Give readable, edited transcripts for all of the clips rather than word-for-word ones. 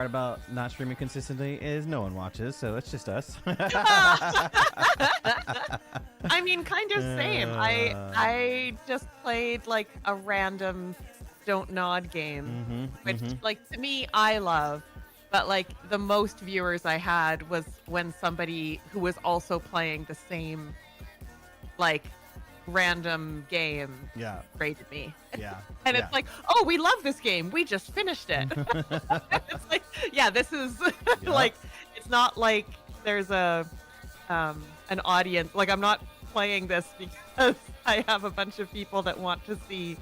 About not streaming consistently is no one watches, so it's just us. I mean, kind of same. I just played like a random don't nod game, which like to me I love, but like the most viewers I had was when somebody who was also playing the same like random game rated me. And it's like, oh, we love this game. We just finished it. It's like, yeah, this is like, it's not like there's a an audience. Like I'm not playing this because I have a bunch of people that want to see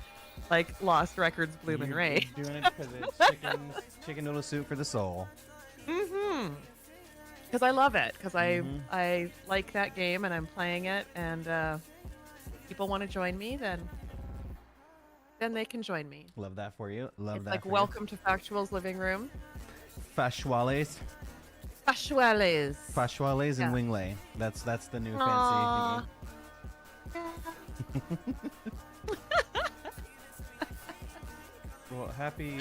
like Lost Records Bloom and Ray. You're doing it because it's chicken noodle soup for the soul. Because I love it. Because I like that game and I'm playing it, and people want to join me, then they can join me. Love that for you. Love it's that. Like for welcome to Factual's living room. Fashuales. Fashuales. Fashuales and winglay. That's the new fancy. Well, happy.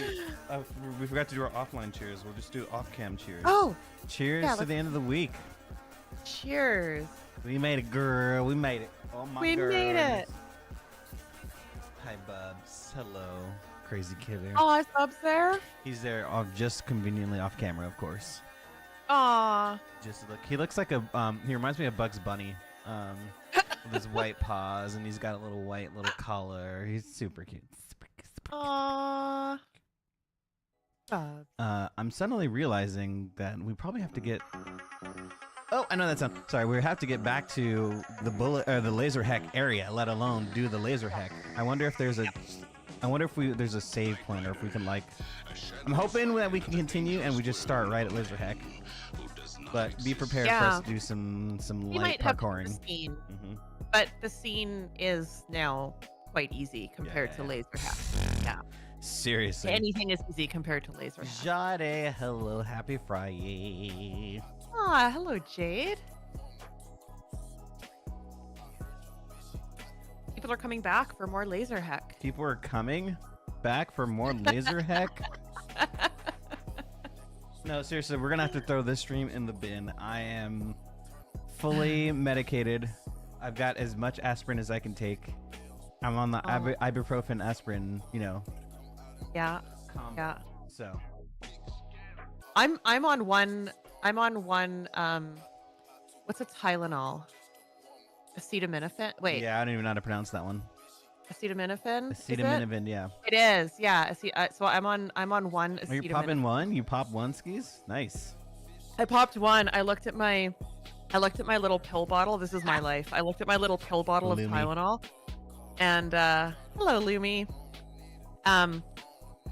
We forgot to do our offline cheers. We'll just do off-cam cheers. Oh. Cheers to the end of the week. Cheers. We made it, girl. We made it. Oh my god. We made it. Hi, Bubs. Hello. Crazy kid there. Oh, is Bubs there? He's there, just conveniently off camera, of course. Aw. Just look. He looks like a. He reminds me of Bugs Bunny. With his white paws, and he's got a little white collar. He's super cute. Aww. Bubs. I'm suddenly realizing that we probably have to get. Oh, I know that sound. Sorry, we have to get back to the the laser heck area, let alone do the laser heck. I wonder if there's a. There's a save point, or if we can like. I'm hoping that we can continue and we just start right at laser heck. But be prepared for us to do some light parkouring. Have the scene, but the scene is now quite easy compared to laser heck. Yeah. Seriously. Anything is easy compared to laser heck. Jade, hello, happy Friday. Ah, hello, Jade. People are coming back for more laser heck. People are coming back for more laser heck? No, seriously, we're gonna have to throw this stream in the bin. I am fully medicated. I've got as much aspirin as I can take. I'm on the ibuprofen aspirin, you know. Yeah. Combo. Yeah. So. I'm on one. What's a Tylenol? Acetaminophen. Wait. Yeah, I don't even know how to pronounce that one. Acetaminophen. Acetaminophen, yeah. It is, yeah. So I'm on one. Are you popping one? You pop one skis? Nice. I popped one. I looked at my little pill bottle. This is my life. I looked at my little pill bottle of Tylenol, and hello, Lumi.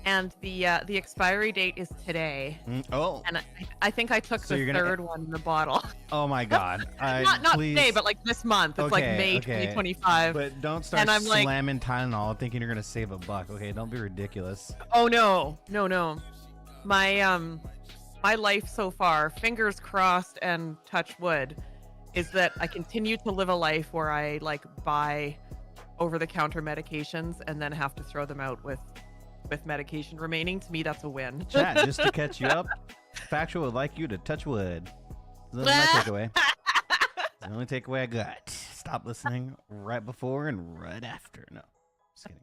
And the expiry date is today. Oh. And I think I took the third one in the bottle. Oh my god. Not today, but like this month. It's like May 2025. But don't start slamming Tylenol thinking you're gonna save $1. Okay, don't be ridiculous. Oh no. My life so far, fingers crossed and touch wood, is that I continue to live a life where I like buy over-the-counter medications and then have to throw them out with medication remaining. To me, that's a win. Chat, just to catch you up, Factual would like you to touch wood. That's my takeaway. The only takeaway I got. Stop listening right before and right after. No, just kidding.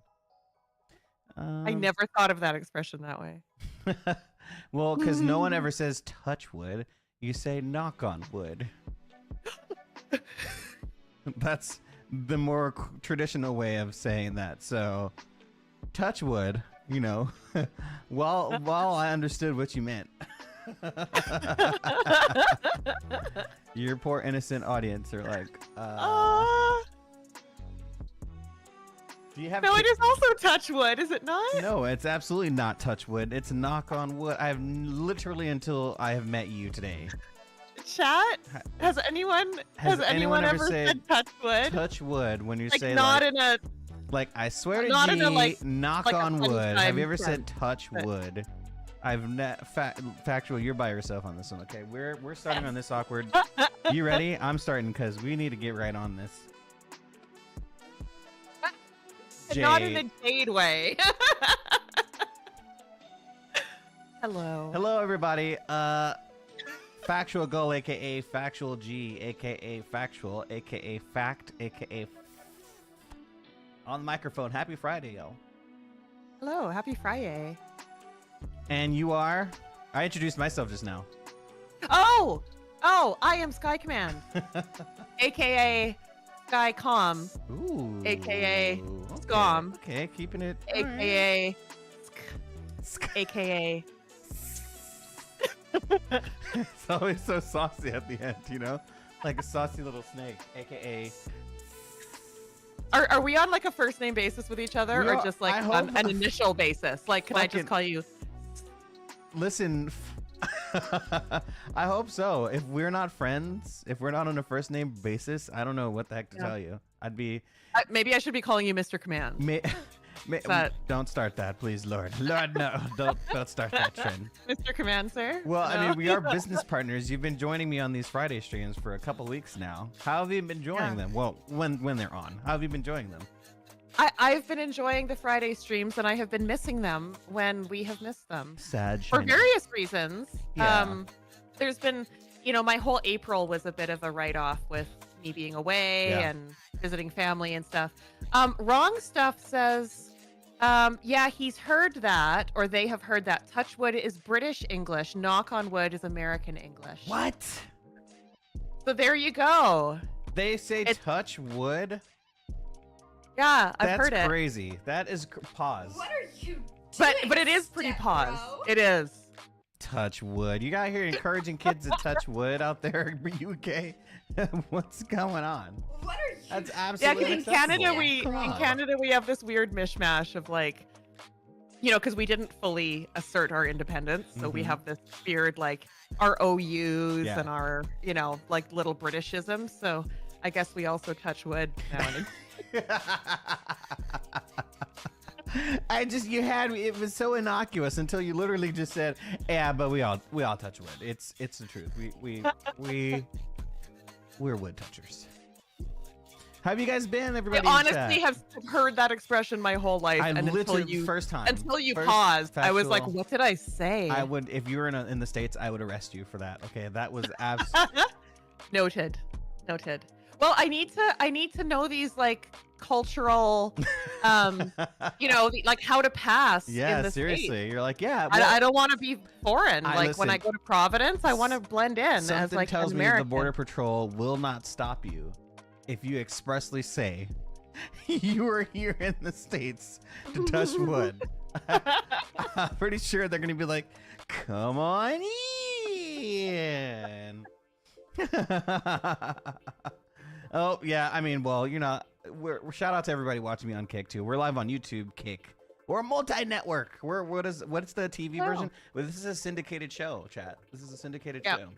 I never thought of that expression that way. Well, because no one ever says touch wood. You say knock on wood. That's the more traditional way of saying that. So, touch wood. You know, while I understood what you meant. Your poor innocent audience are like, do you have? No, it is also touch wood, is it not? No, it's absolutely not touch wood. It's knock on wood. I've literally until I have met you today. Chat? Has anyone ever said touch wood? Touch wood when you like say not like, in a. Like, I swear to G, knock like on wood. Have you ever said touch wood? I've Factual, you're by yourself on this one, okay? We're starting on this awkward. You ready? I'm starting because we need to get right on this. Not in a Jade way. Hello. Hello, everybody. Factual Go, aka Factual G, aka Factual, aka Fact, aka on the microphone. Happy Friday, yo. Hello. Happy Friday. And you are? I introduced myself just now. Oh, I am Sky Command, aka Skycom, Ooh. aka Okay. Scom, Okay, keeping it. aka aka. It's always so saucy at the end, you know? Like a saucy little snake, aka. Are we on like a first name basis with each other, We or are- just like I hope an not. initial basis? Like, can I Fucking- just call you? Listen, I hope so. If we're not friends, if we're not on a first name basis, I don't know what the heck to Yeah. tell you. I'd be. Maybe I should be calling you Mr. Command. That- Don't start that, please, Lord. Lord, no. Don't start that trend. Mr. Command, sir. Well, I No? mean, we are business partners. You've been joining me on these Friday streams for a couple weeks now. How have you been enjoying Yeah. them? Well, when they're on, how have you been enjoying them? I've been enjoying the Friday streams, and I have been missing them when we have missed them Sad. for shiny. various reasons. Yeah. There's been, my whole April was a bit of a write-off with me being away Yeah. and visiting family and stuff. Wrong Stuff says, yeah, he's heard that, or they have heard that. Touchwood is British English. Knock on wood is American English. What? So there you go. They say It's- touch wood? Yeah, I've That's heard it. crazy. That is pause. What are you doing? But it is pretty pause. Bro? It is. Touch wood. You got here encouraging kids to touch wood out there in UK. What's going on? What are you? That's Yeah, absolutely because in Canada unacceptable. Come on. we have this weird mishmash of like, because we didn't fully assert our independence, so we Mhm. have this weird like our OUs Yeah. and our like little Britishisms. So I guess we also touch wood now and again. It was so innocuous until you literally just said, yeah, but we all touch wood. It's the truth. We're wood touchers. How have you guys been, I everybody? in honestly chat? have heard that expression my whole life, I and literally first time. First paused, I was like, factual- "What did I say?" I would, if you were in the States, I would arrest you for that. Okay, that was Noted. Well, I need to know these like cultural, like how to pass. Yeah, in the seriously. States. You're like, yeah. I don't want to be foreign. I Like when I listen, go to Providence, I want to blend in as something like tells an me American. the Border Patrol will not stop you if you expressly say you are here in the States to touch wood. I'm pretty sure they're gonna be like, come on in. Oh yeah, I mean, well, we're shout out to everybody watching me on Kick too. We're live on YouTube, Kick. We're a multi-network. What's the TV Oh. version? Well, this is a syndicated show, chat. This is a syndicated Yeah. show.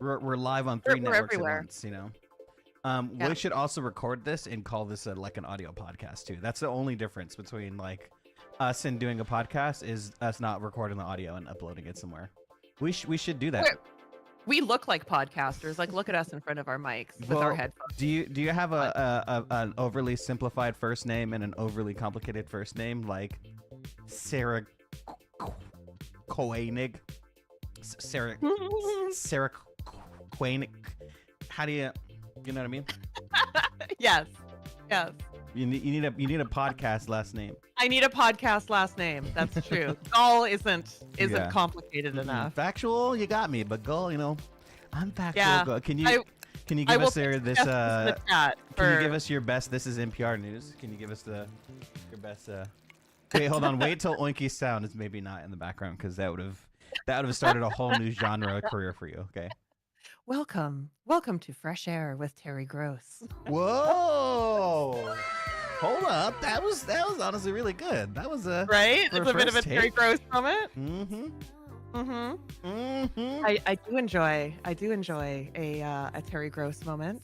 We're live on 3 We're networks everywhere. at once, Yeah. We should also record this and call this like an audio podcast too. That's the only difference between like us and doing a podcast is us not recording the audio and uploading it somewhere. We should do that. We look like podcasters. Like, look at us in front of our mics with our Well, headphones. Do you have an overly simplified first name and an overly complicated first name like Sarah Koenig? Sarah Koenig. How do you know what I mean? Yes. You need a podcast last name. I need a podcast last name. That's true. Gall isn't Yeah. complicated enough. Factual, you got me, but Gull, I'm factual. Yeah, Gull. Can I you I give will us this? put this in the chat Can you for- give us your best? This is NPR news. Can you give us your best? Wait, hold on. Wait till Oinky's sound is maybe not in the background because that would have started a whole new genre career for you. Okay. Welcome to Fresh Air with Terry Gross. Whoa! Hold up. That was honestly really good. That was a Right? For It's a bit of a first Terry take? Gross moment. Mm-hmm. Mm-hmm. Mm-hmm. I do enjoy a Terry Gross moment.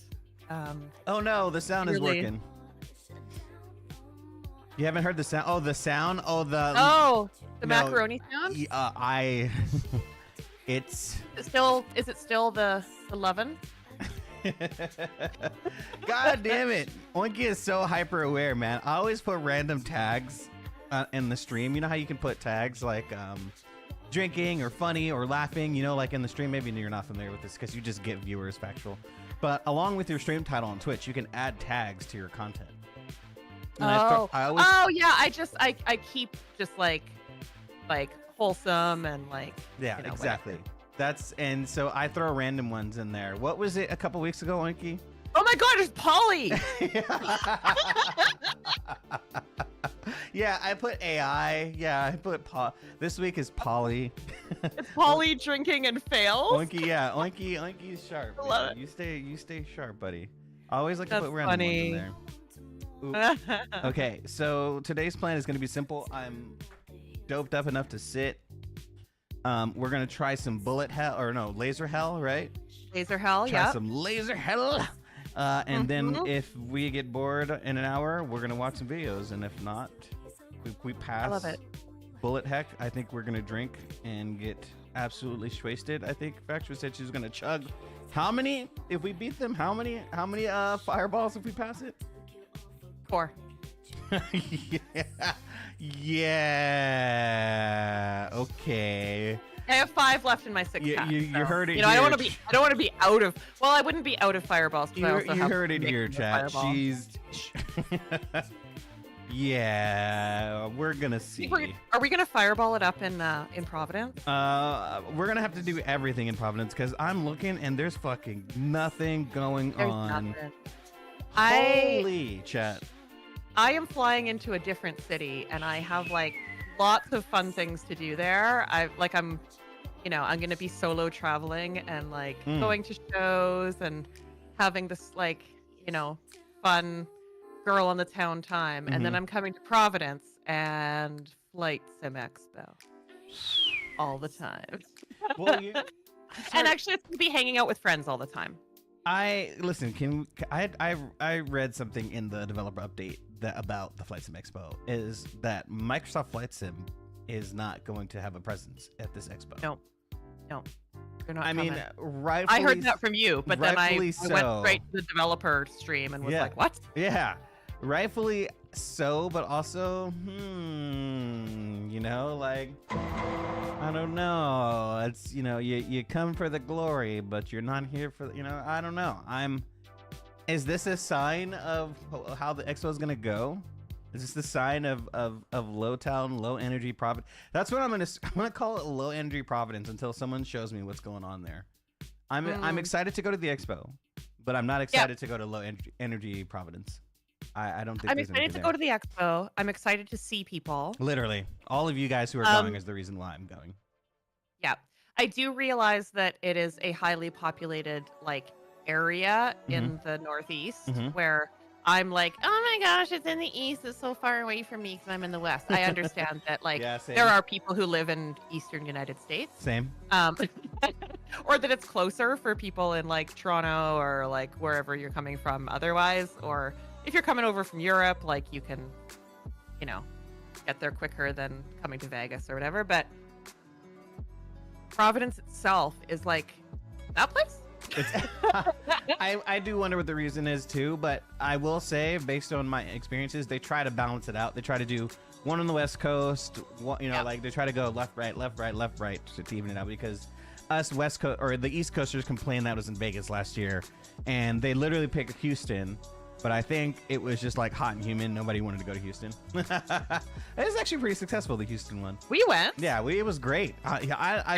Oh no, the sound is Really? working. You haven't heard the sound? Oh, the sound? Oh, the. The no, macaroni sound. It's. Is it still the lovin'? God damn it. Oinky is so hyper aware, man. I always put random tags in the stream. You know how you can put tags like drinking or funny or laughing, you know, like in the stream. Maybe you're not familiar with this because you just get viewers factual. But along with your stream title on Twitch, you can add tags to your content. And yeah. I keep just like wholesome and like. Yeah, you know, exactly. Whatever. And so I throw random ones in there. What was it a couple weeks ago, Oinky? Oh my God, it's Polly. Yeah, I put AI. Yeah, I put this week is Polly. It's Polly drinking and fails. Oinky, yeah, Oinky's sharp. I love it. You stay sharp, buddy. I always like to put random ones in there. Okay, so today's plan is going to be simple. I'm doped up enough to sit. We're going to try some laser hell, right? Laser hell, yeah. yeah. Some laser hell. And then if we get bored in an hour, we're going to watch some videos. And if not, we pass. I love it. Bullet heck, I think we're going to drink and get absolutely wasted. I think Factory said she's going to chug. How many? If we beat them, how many fireballs if we pass it? 4. Yeah. Okay. I have 5 left in my 6 pack. You heard it. You know, I don't want to be out of. Well, I wouldn't be out of fireballs. You heard it here, chat. She's. Yeah, we're gonna see. Are we gonna fireball it up in Providence? We're gonna have to do everything in Providence because I'm looking and there's fucking nothing going on. Nothing. Holy chat. I am flying into a different city and I have like lots of fun things to do there. I'm gonna be solo traveling and like going to shows and having this like, fun girl on the town time. And then I'm coming to Providence and Flight Sim Expo all the time. Well, and actually it's gonna be hanging out with friends all the time. I read something in the developer update about the Flight Sim Expo is that Microsoft Flight Sim is not going to have a presence at this expo. No, they're not. I coming. mean, rightfully. I heard that from you, but then I went so. straight to the developer stream and was like, "What?" Yeah, rightfully so, but also, like, I don't know. It's you come for the glory, but you're not here for I don't know. Is this a sign of how the expo is gonna go? Is this the sign of low town, low energy Providence? That's what I'm gonna call it, low energy Providence, until someone shows me what's going on there. I'm excited to go to the expo, but I'm not excited to go to low energy Providence. I don't think I'm excited to go to the expo. I'm excited to see people. Literally, all of you guys who are going is the reason why I'm going. Yeah, I do realize that it is a highly populated area in the Northeast where I'm like, oh my gosh, it's in the East. It's so far away from me because I'm in the West. I understand that there are people who live in Eastern United States. Same. Or that it's closer for people in Toronto or wherever you're coming from otherwise. Or if you're coming over from Europe, you can, get there quicker than coming to Vegas or whatever. But Providence itself is that place. I do wonder what the reason is too, but I will say, based on my experiences, they try to balance it out. They try to do one on the West Coast, they try to go left, right to even it out, because us West Coast or the East Coasters complained that was in Vegas last year, and they literally picked Houston. But I think it was just hot and humid. Nobody wanted to go to Houston. It was actually pretty successful, the Houston one. We went. Yeah, it was great. I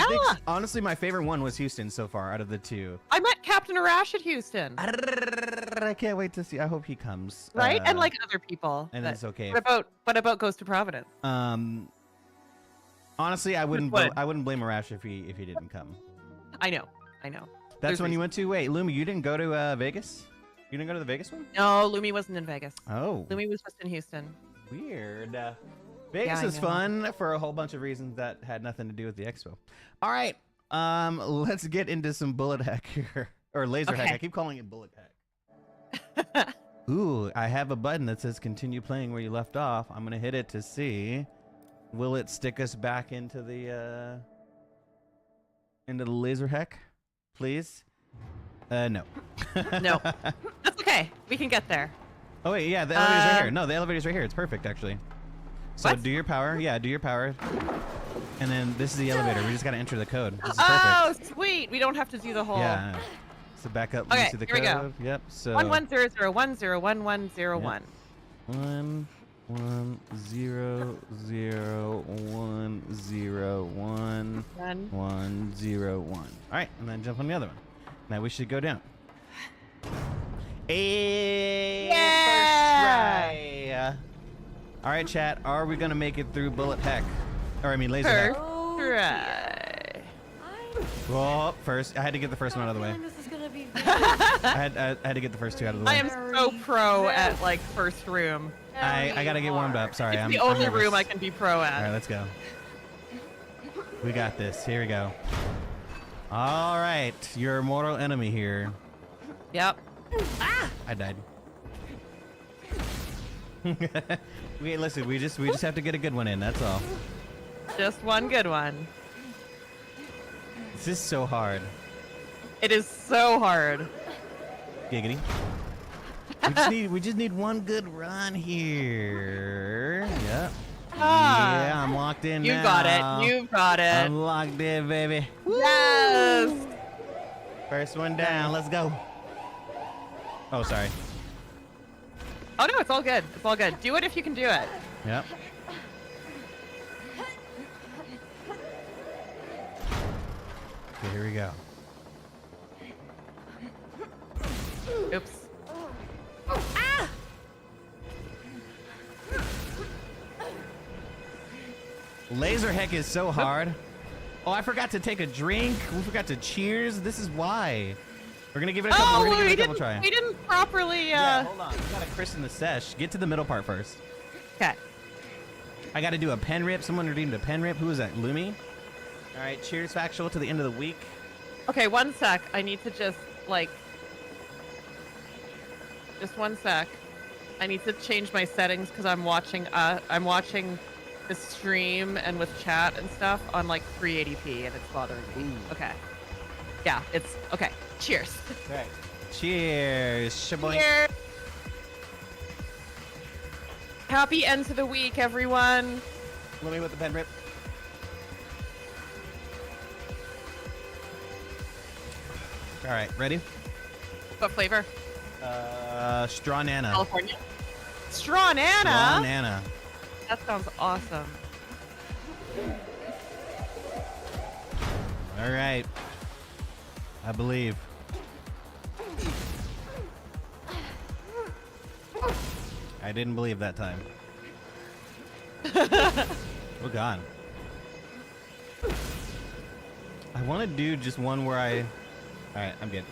think, honestly, my favorite one was Houston so far out of the two. I met Captain Arash at Houston. I can't wait to see. I hope he comes. Right? And other people. And it's okay. What about Goes to Providence? Honestly, I wouldn't blame Arash if he didn't come. I know. That's when you went to. Wait, Lumi, you didn't go to Vegas? You didn't go to the Vegas one? No, Lumi wasn't in Vegas. Oh. Lumi was just in Houston. Weird. Vegas is fun for a whole bunch of reasons that had nothing to do with the expo. All right. Let's get into some bullet heck here. Or laser heck. I keep calling it bullet heck. Ooh, I have a button that says continue playing where you left off. I'm going to hit it to see. Will it stick us back into the laser heck? Please? No. No. That's okay. We can get there. Oh, wait, yeah, the elevator's right here. No, the elevator's right here. It's perfect, actually. So what? do your power. Yeah, do your power. And then this is the elevator. We just gotta enter the code. This is perfect. Oh, sweet! We don't have to do the whole. Yeah. So back up. Okay, See the here we code. go. Yep. So 1100101101. 1100101. All right, and then jump on the other one. Now we should go down. Hey, Yeah! first try. All right, chat. Are we gonna make it through bullet heck? Or I mean laser heck. First try. Well, first I had to get the first one out of the way. This is gonna be I had to get the first two out of the way. I am so pro at like first room. I gotta get warmed up. Sorry, It's I'm the only nervous. room I can be pro All right, at. let's go. We got this. Here we go. All right, your mortal enemy here. Yep. I died. Wait, listen. We just have to get a good one in. That's all. Just one good one. This is so hard. It is so hard. Giggity. We just need one good run here. Yep. Ah. Yeah, I'm locked in You now. got it. You've got it. I'm locked in, baby. Yes. First one down. Let's go. Oh, sorry. Oh no, it's all good. It's all good. Do it if you can do it. Yep. Okay, here we go. Oops. Laser heck is so hard. Oh, I forgot to take a drink. We forgot to cheers. This is why. We're gonna give it a couple. Oh, we're gonna we give it a couple didn't. try. We didn't properly. Yeah, hold on. We gotta christen the sesh. Get to the middle part first. Okay. I gotta do a pen rip. Someone redeemed a pen rip. Who was that? Lumi? All right. Cheers, factual, to the end of the week. Okay, one sec. I need to just like. Just one sec. I need to change my settings because I'm watching. I'm watching the stream and with chat and stuff on like 380p, and it's bothering me. Okay. Yeah, it's okay. Cheers. All right. Cheers. Shaboing. Cheers. Happy end to the week, everyone. Lumi with the pen rip. All right. Ready? What flavor? Straw Nana. California. Straw Nana. Straw Nana. That sounds awesome. All right. I believe. I didn't believe that time. Oh God. I want to do just one where I... All right, I'm good.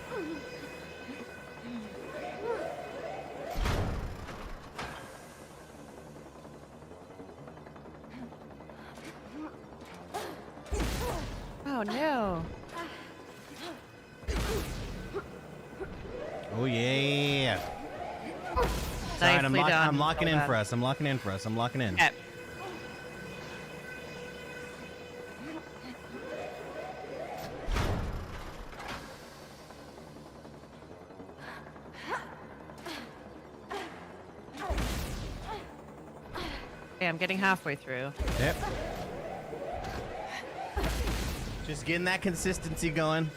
Oh no. Oh yeah. All right, Nicely done. I'm locking Well in done. for us. I'm locking in for us. I'm locking in. Okay. Okay, I'm getting halfway through. Yep. Just getting that consistency going.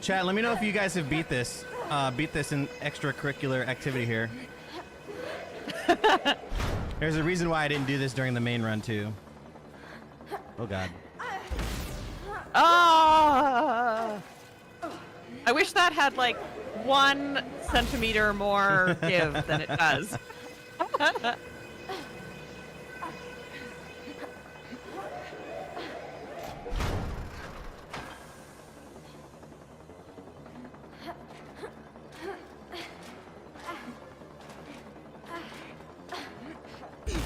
Chat, let me know if you guys have beat this in extracurricular activity here. There's a reason why I didn't do this during the main run too. Oh God. Oh! I wish that had like 1 centimeter more give than it does.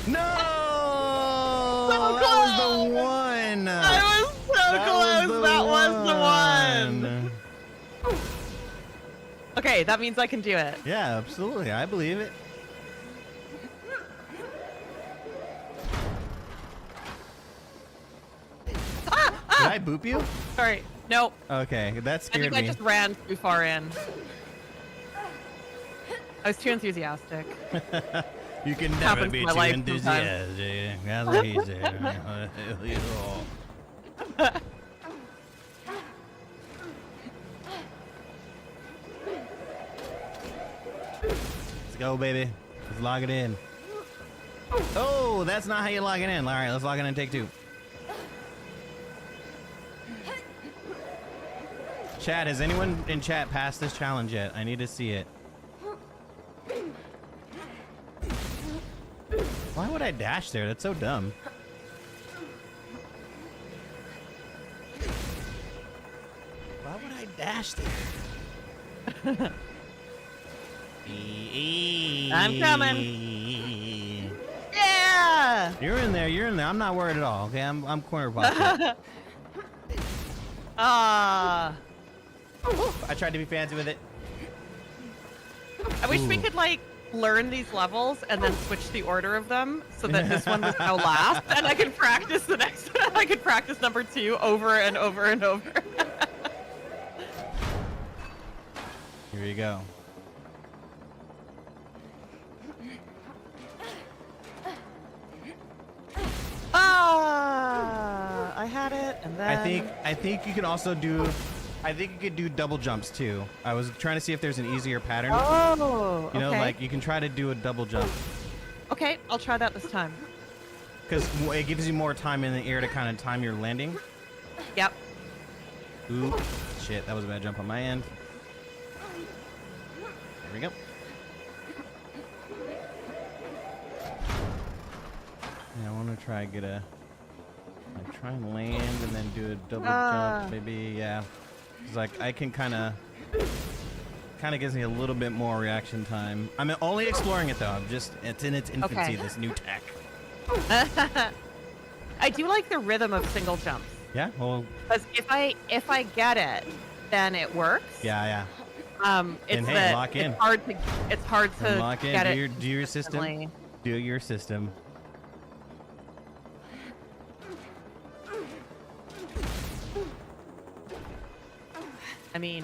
No! So That was the one. I was so close. That was the one. Okay, that means I can do it. Yeah, absolutely. I believe it. Did I boop you? Sorry. Nope. Okay, that I scared think me. I just ran too far in. I was too enthusiastic. You can never Happens be in my too life enthusiastic. That's easy. Let's go, baby. Let's log it in. Oh, that's not how you log it in. All right, let's log it in and take 2. Chat, has anyone in chat passed this challenge yet? I need to see it. Why would I dash there? That's so dumb. Why would I dash there? I'm coming. Yeah! You're in there. You're in there. I'm not worried at all. Okay, I'm corner pocket. Ah. I tried to be fancy with it. I wish we Ooh. could like learn these levels and then switch the order of them so that this one was now last, and I could practice the next. I could practice number 2 over and over and over. Here we go. Ah, I had it, and then I think you can also do. I think you could do double jumps too. I was trying to see if there's an easier pattern. Oh, You know, okay. like you can try to do a double jump Okay, I'll try that this time. because it gives you more time in the air to kind of time your landing. Yep. Ooh, shit, that was a bad jump on my end. There we go. Yeah, I want to try get a. Like try and land and then do a double jump, maybe. Yeah, it's like I can kind of gives me a little bit more reaction time. I'm only exploring it though. I'm just it's in its infancy. Okay. This new tech. I do like the rhythm of single jumps. Yeah. Well. Because if I get it, then it works. Yeah. It's And hey, that lock in. it's hard to And lock in. get Do your system. instantly. Do your system. I mean,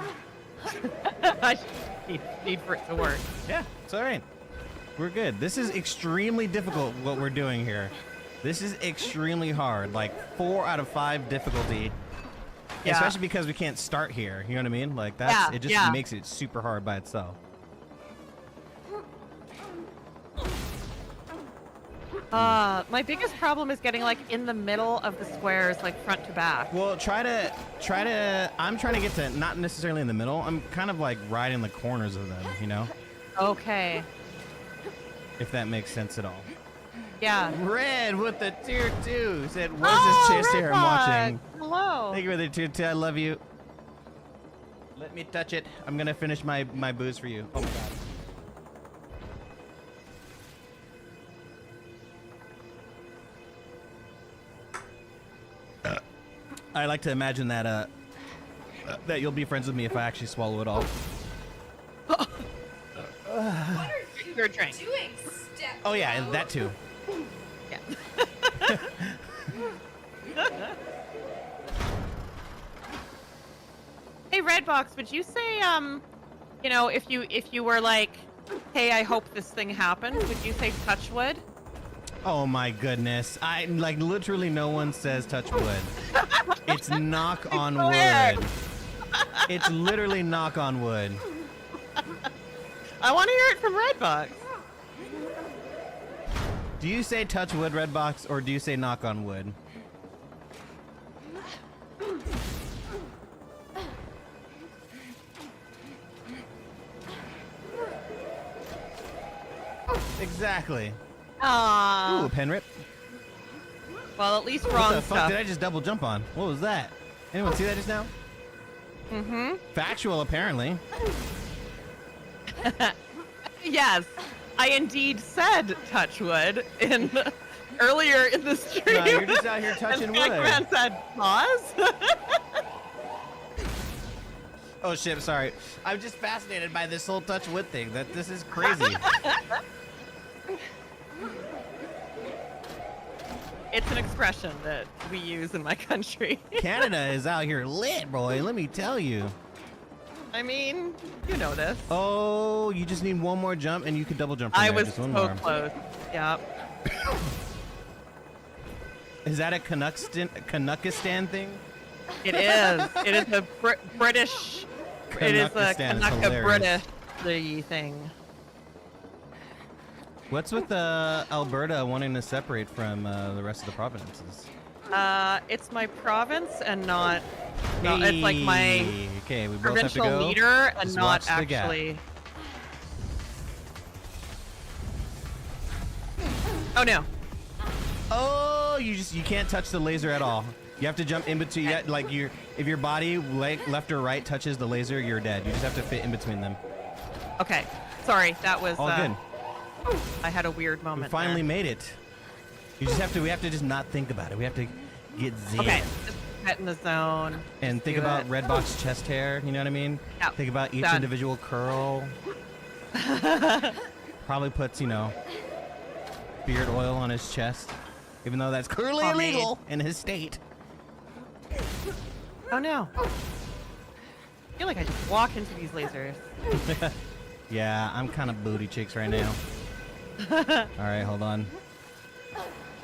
I need for it to work. Yeah, it's all right. We're good. This is extremely difficult. What we're doing here. This is extremely hard. Like 4 out of 5 difficulty. Yeah. Especially because we can't start here. You know what I mean? Like that's Yeah, it just yeah. makes it super hard by itself. My biggest problem is getting like in the middle of the squares, like front to back. Well, try to. I'm trying to get to not necessarily in the middle. I'm kind of like right in the corners of them. You know, Okay. if that makes sense at all. Yeah. Red with the tier 2 said, "What's this chest here I'm watching?" Hello. Thank you for the tier 2. I love you. Let me touch it. I'm gonna finish my booze for you. Oh my god. I like to imagine that that you'll be friends with me if I actually swallow it all. What are you Your drink. doing, Step? Oh yeah, and that too. Yeah. Hey Redbox, would you say you know, if you were like, hey, I hope this thing happens, would you say touch wood? Oh my goodness. I like literally no one says touch wood. It's knock on swear. wood. It's literally knock on wood. I want to hear it from Redbox. Do you say touch wood, Redbox, or do you say knock on wood? Exactly. Aww. Ooh, pen rip. Well, at least What wrong the fuck stuff. did I just double jump on? What was that? Anyone see that just now? Mm-hmm. Factual, apparently. Yes, I indeed said touch wood in earlier in the stream. No, you're just out here touching and wood. Pac-Man said pause. Oh shit, sorry. I'm just fascinated by this whole touch wood thing. This is crazy. It's an expression that we use in my country. Canada is out here lit, boy. Let me tell you. I mean, you know this. Oh, you just need one more jump, and you can double jump. From I there. was Just so one more. close. Yep. Is that a Canuckistan thing? It is. It is a British. It is a Canuckistan is Kanaka hilarious. British thing. What's with Alberta wanting to separate from the rest of the provinces? It's my province and not. No, it's like my Hey, okay, we both have to provincial go. leader and Just not watch the gap. actually. Oh no. Oh, you can't touch the laser at all. You have to jump in between. Like if your body left or right touches the laser, you're dead. You just have to fit in between them. Okay. Sorry, that was All good. I had a weird We moment. finally there. made it. You just have to. We have to just not think about it. We have to get zen. Okay. Just get in the zone. And Just think do about it. red box chest hair. You know what I mean? Yeah, Think about each done. individual curl. Probably puts beard oil on his chest, even though that's clearly Pomade. illegal in his state. Oh no. I feel like I just walk into these lasers. Yeah, I'm kind of booty cheeks right now. All right, hold on.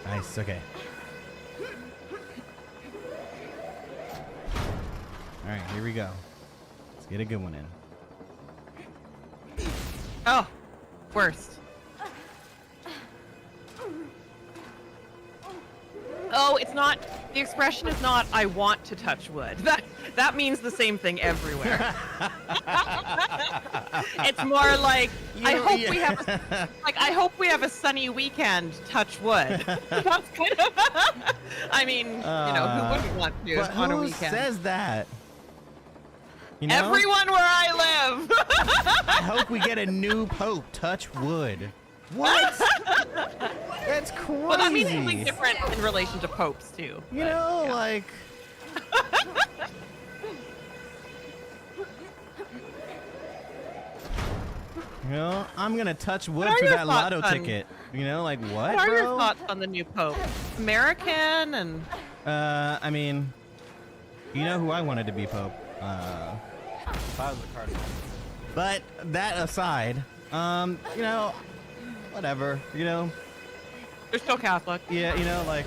Nice. Okay. All right, here we go. Let's get a good one in. Oh, worst. Oh, it's not. The expression is not "I want to touch wood." That means the same thing everywhere. It's more like I hope we have a sunny weekend. Touch wood. That's kind of. I mean, who wouldn't want to But on a who weekend? says that? You know? Everyone where I live. I hope we get a new pope. Touch wood. What? That's crazy. Well, that means something different in relation to popes too. You know, yeah. like. I'm gonna touch wood What are for your that lotto thoughts on- ticket. You know, like what, What are bro? your thoughts on the new pope? American and I mean, you know who I wanted to be pope? If I was a cardinal. But that aside, whatever. they're still Catholic. Yeah, like.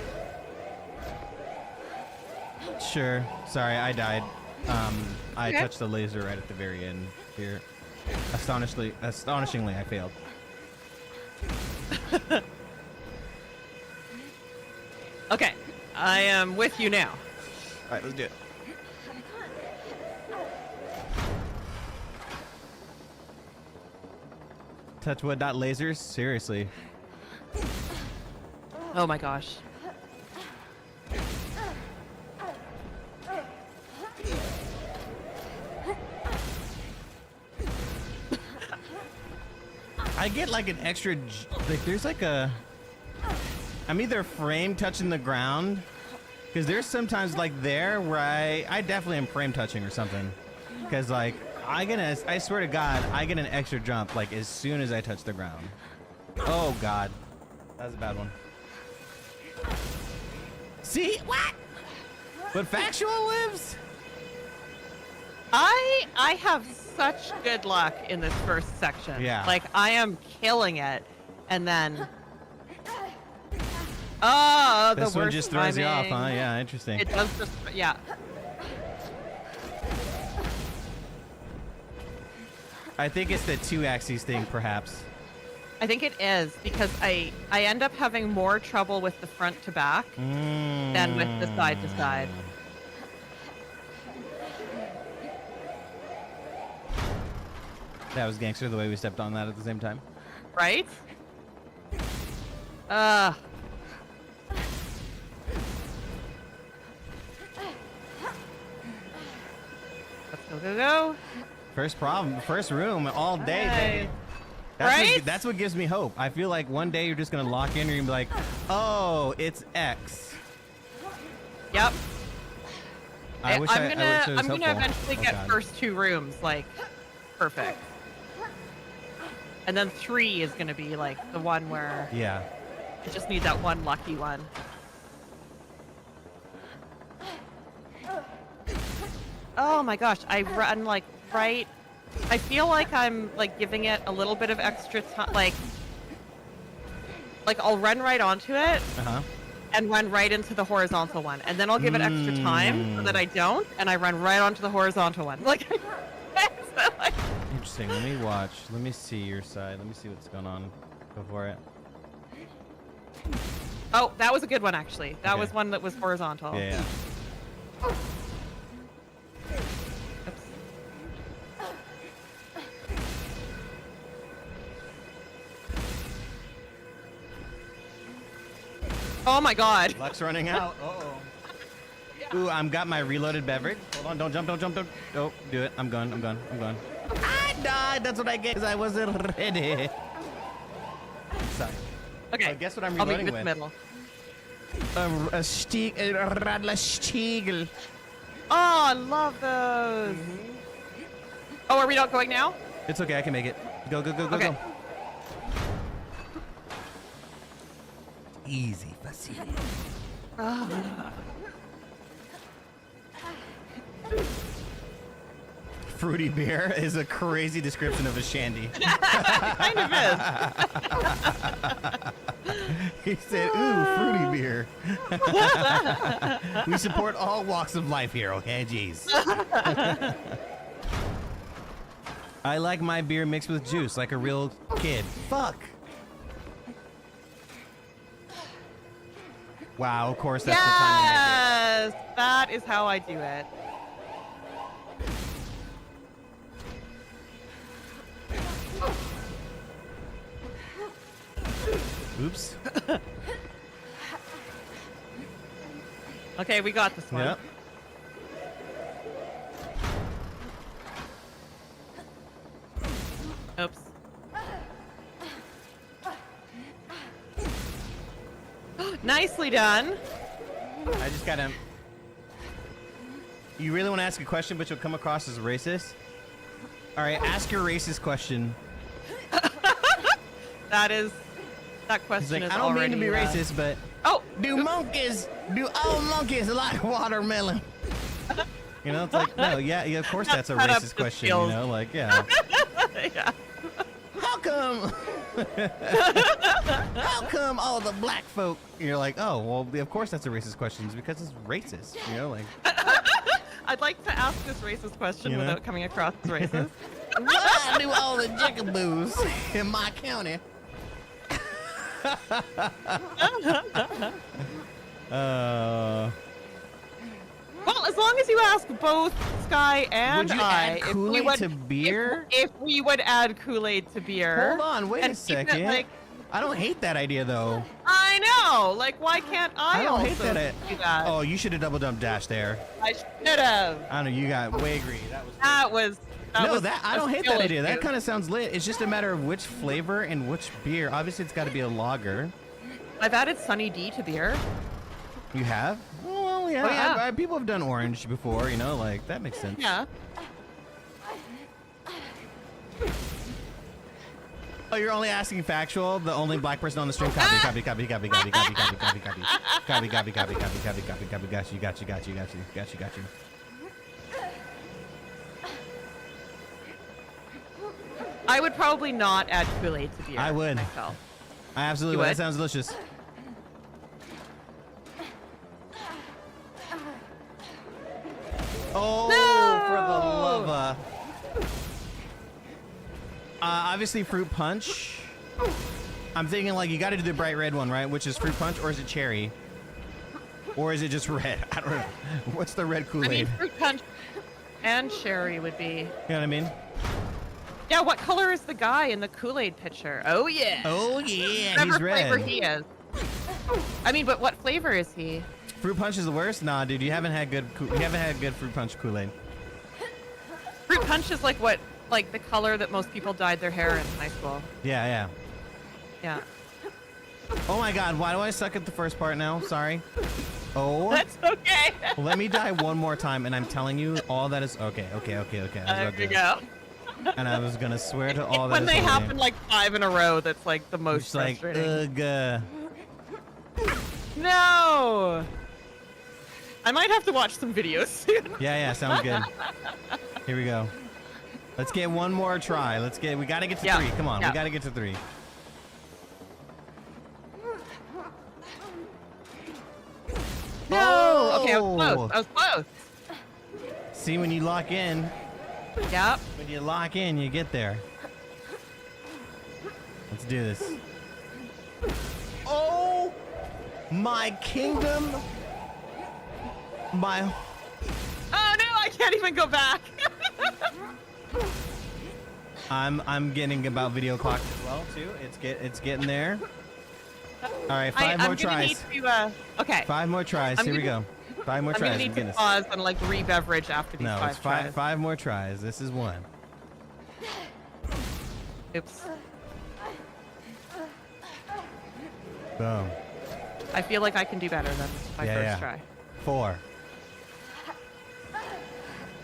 Sure. Sorry, I died. I Okay. touched the laser right at the very end here. Astonishingly, I failed. Okay, I am with you now. All right, let's do it. Touch wood, not lasers? Seriously. Oh my gosh. I get like an extra, there's like a, I'm either frame touching the ground, because there's sometimes like there where I definitely am frame touching or something. Because like, I swear to God, I get an extra jump like as soon as I touch the ground. Oh God, that was a bad one. See, what? But Factual lives? I have such good luck in this first section. Yeah. Like I am killing it, and then the This one worst just throws you off, huh? timing. Yeah, interesting. It does just yeah. I think it's the 2-axis thing, perhaps. I think it is because I end up having more trouble with the front to back than with the side to side. That was gangster the way we stepped on that at the same time. Right? Let's go. First room all day, Hey. baby. Right? That's what gives me hope. I feel like one day you're just gonna lock in and you're gonna be like, oh, it's X. Yep. I wish I'm I gonna wish it was I'm gonna hopeful. eventually Oh, get God. first 2 rooms like perfect. And then 3 is gonna be like the one where Yeah. I just need that one lucky one. Oh my gosh, I run like right, I feel like I'm like giving it a little bit of extra time. Like I'll run right onto it and run right into the horizontal one, and then I'll give it extra time so that I don't, and I run right onto the horizontal one. Like, so, like Interesting. Let me watch. Let me see your side. Let me see what's going on. Go for it. oh, that was a good one actually. That Okay. was one that was horizontal. Yeah, yeah. Oops. Oh my god. Luck's running out. Uh-oh. Ooh, I'm got my reloaded beverage. Hold on, don't jump, don't jump, don't. Oh, do it. I'm gone, I'm gone, I'm gone. I died. That's what I get because I wasn't ready. Sorry. Okay. Guess what I'm I'll meet reloading you in the with? middle. A Radler Stiegel. Oh, I love those. Oh, are we not going now? It's okay, I can make it. Go, go, go, go, Okay. go. Easy, facile. Fruity beer is a crazy description of a shandy. Kind of is. He said, ooh, fruity beer. We support all walks of life here, okay? Jeez. I like my beer mixed with juice like a real kid. Fuck. Wow, of course that's the time. Yes, that is how I do it. Oops. Okay, we got this one. Yep. Oops. Nicely done. I just gotta. You really want to ask a question, but you'll come across as racist? All right, ask your racist question. That question He's like, is I don't mean to be already, racist, but Oh, do all monkeys like watermelon? You know, it's like, no, yeah, of course that's a Cut up racist the question, skills. you know, like, yeah. yeah. How come? How come all the black folk? You're like, oh, well, of course that's a racist question, it's because it's racist, you know, like. I'd like to ask this racist question You know? without coming across as racist. Why do all the jickaboos in my county? Well, as long as you ask both Sky and Would you I, add Kool-Aid to beer? If we would add Kool-Aid to beer. Hold on, wait a and keep it, second. like, I don't hate that idea though. I know. Like, why can't I don't also hate that. do that? Oh, you should have double dump dash there. I should have. I don't know. You got way greedy. That was. That was. I a don't hate skill that idea. issue. That kind of sounds lit. It's just a matter of which flavor and which beer. Obviously, it's got to be a lager. I've added Sunny D to beer. You have? Well, yeah. Oh, yeah. People have done orange before. You know, like that makes sense. Yeah. Oh, you're only asking factual. The only black person on the stream. Copy. Got you. I would probably not add Kool-Aid to beer. I would. Myself. I absolutely You would. That would? sounds delicious. Oh, for the love of. Obviously, fruit punch. I'm thinking like you got to do the bright red one, right? Which is fruit punch, or is it cherry? Or is it just red? I don't know. What's the red I Kool-Aid? mean, fruit punch and cherry would be. You know what I mean? Yeah, what color is the guy in the Kool-Aid pitcher? Oh yeah. Oh yeah, Whatever he's flavor red. he is. I mean, but what flavor is he? Fruit punch is the worst. Nah, dude, you haven't had good fruit punch Kool-Aid. Fruit punch is like the color that most people dyed their hair in high school. Yeah, yeah. Yeah. Oh my God, why do I suck at the first part now? Sorry. Oh. That's okay. Let me die one more time, and I'm telling you, all that is okay. I was There about you to- go. And I was gonna swear to It's all that. when is they holy. happen like 5 in a row that's like the most It's like, frustrating. ugh. No. I might have to watch some videos soon. Yeah, sounds good. Here we go. Let's get one more try. We gotta get to 3. Come on, we gotta get to 3. No! Oh! Okay, I was close. I was close. See, when you lock in, Yep. when you lock in, you get there. Let's do this. Oh! My kingdom! My... Oh no, I can't even go back. I'm getting about video clock as well too. It's getting there. All right, 5 more tries. Okay. 5 more tries. Here we go. 5 more I'm tries. gonna need to pause and like re-beverage after these No, 5 it's tries. 5 more tries. This is 1. Oops. Boom. I feel like I can do better than my first try. 4.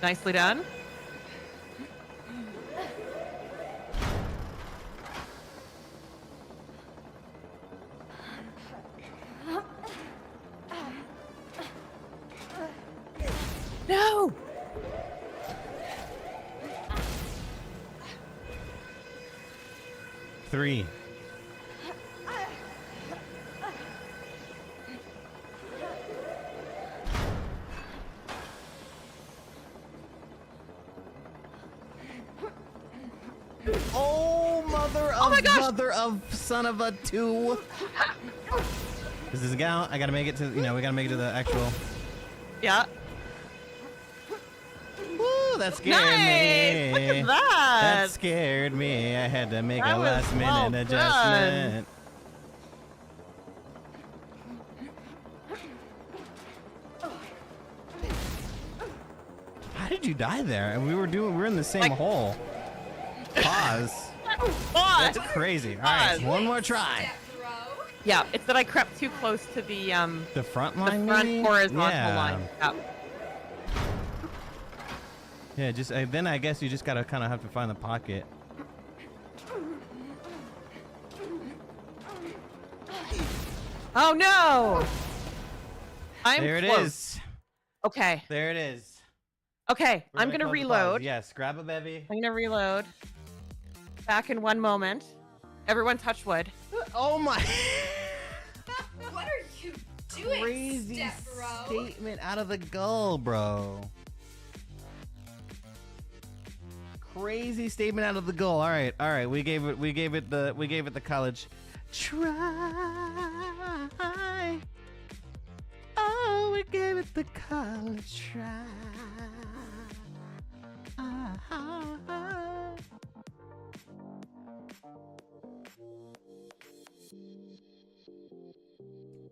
Nicely done. No! 3. Oh, mother of son of a 2. This is I gotta make it to, we gotta make it to the actual. Yeah. Woo, that scared Nice! Look me. at that! That scared me. I had to make That a was last minute well adjustment. How did you die there? And we were in the same hole. Pause. Pause. That's crazy. All right, one more try. Step, bro. Yeah, it's that I crept too close to the front the line. front maybe? horizontal Yeah. line. Yeah. Yeah, just then I guess you just gotta kind of have to find the pocket. Oh no! I'm There it close. is. Okay. There it is. Okay, We're I'm gonna close the pause. reload. Yes, grab a bevy. I'm gonna reload. Back in 1 moment. Everyone touch wood. Oh my! What are you doing, Crazy Step, bro? statement out of the goal, bro. Crazy statement out of the goal. All right. We gave it the college try. Oh, we gave it the college try.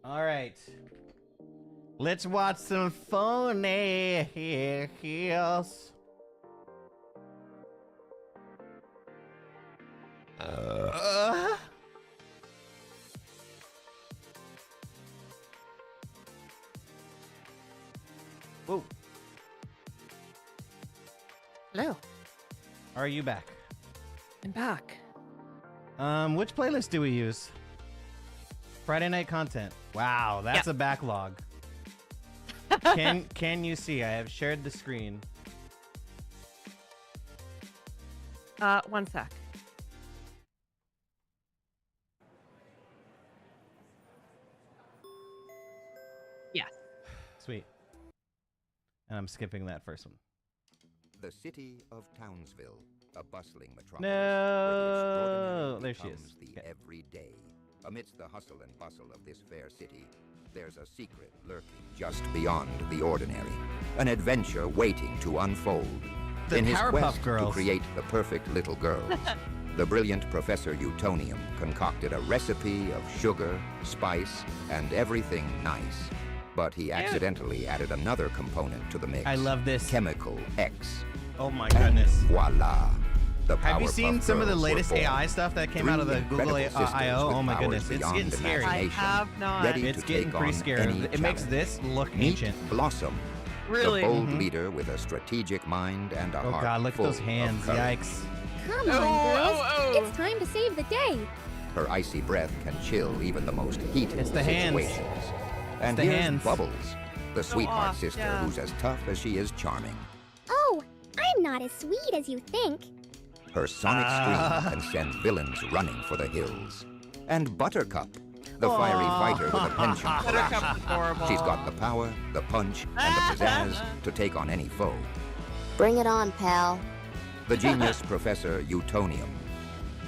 All right. Let's watch some phony heels. Whoa. Hello. Are you back? I'm back. Which playlist do we use? Friday night content. Wow, that's a backlog. Can you see? I have shared the screen. 1 sec. Yes. Sweet. And I'm skipping that first one. The city of Townsville, a bustling metropolis. No, where the there extraordinary she is. becomes the Okay. everyday. Amidst the hustle and bustle of this fair city, there's a secret lurking just beyond the ordinary. An adventure waiting to unfold. The In his Powerpuff quest Girls. to create the perfect little girls, the brilliant Professor Utonium concocted a recipe of sugar, spice, and everything nice. But he accidentally added another component to the mix. I love this. Chemical X. Oh my And goodness. voila. The Have you Powerpuff seen some of the Girls were latest born. AI stuff that came out of the Three Google incredible sisters I/O? with Oh my powers goodness, it's beyond getting scary. I imagination. have not. Ready It's to getting take pretty on scary. any It makes challenge. this look Meet ancient. Blossom, Really? the bold Mhm. leader with a strategic mind and a Oh heart god, look at full those of hands. courage. Yikes. Come Oh, on, girls. oh, oh. It's time to save the day. Her icy breath can chill even the most heated It's the hands. situations. And the here's hands. Bubbles, the sweetheart off, sister yeah. who's as tough as she is charming. Oh, I'm not as sweet as you think. Her sonic scream can send villains running for the hills. And Buttercup, the fiery fighter with a penchant for Buttercup's action. adorable. She's got the power, the punch, and the pizzazz to take on any foe. Bring it on, pal. The genius Professor Utonium,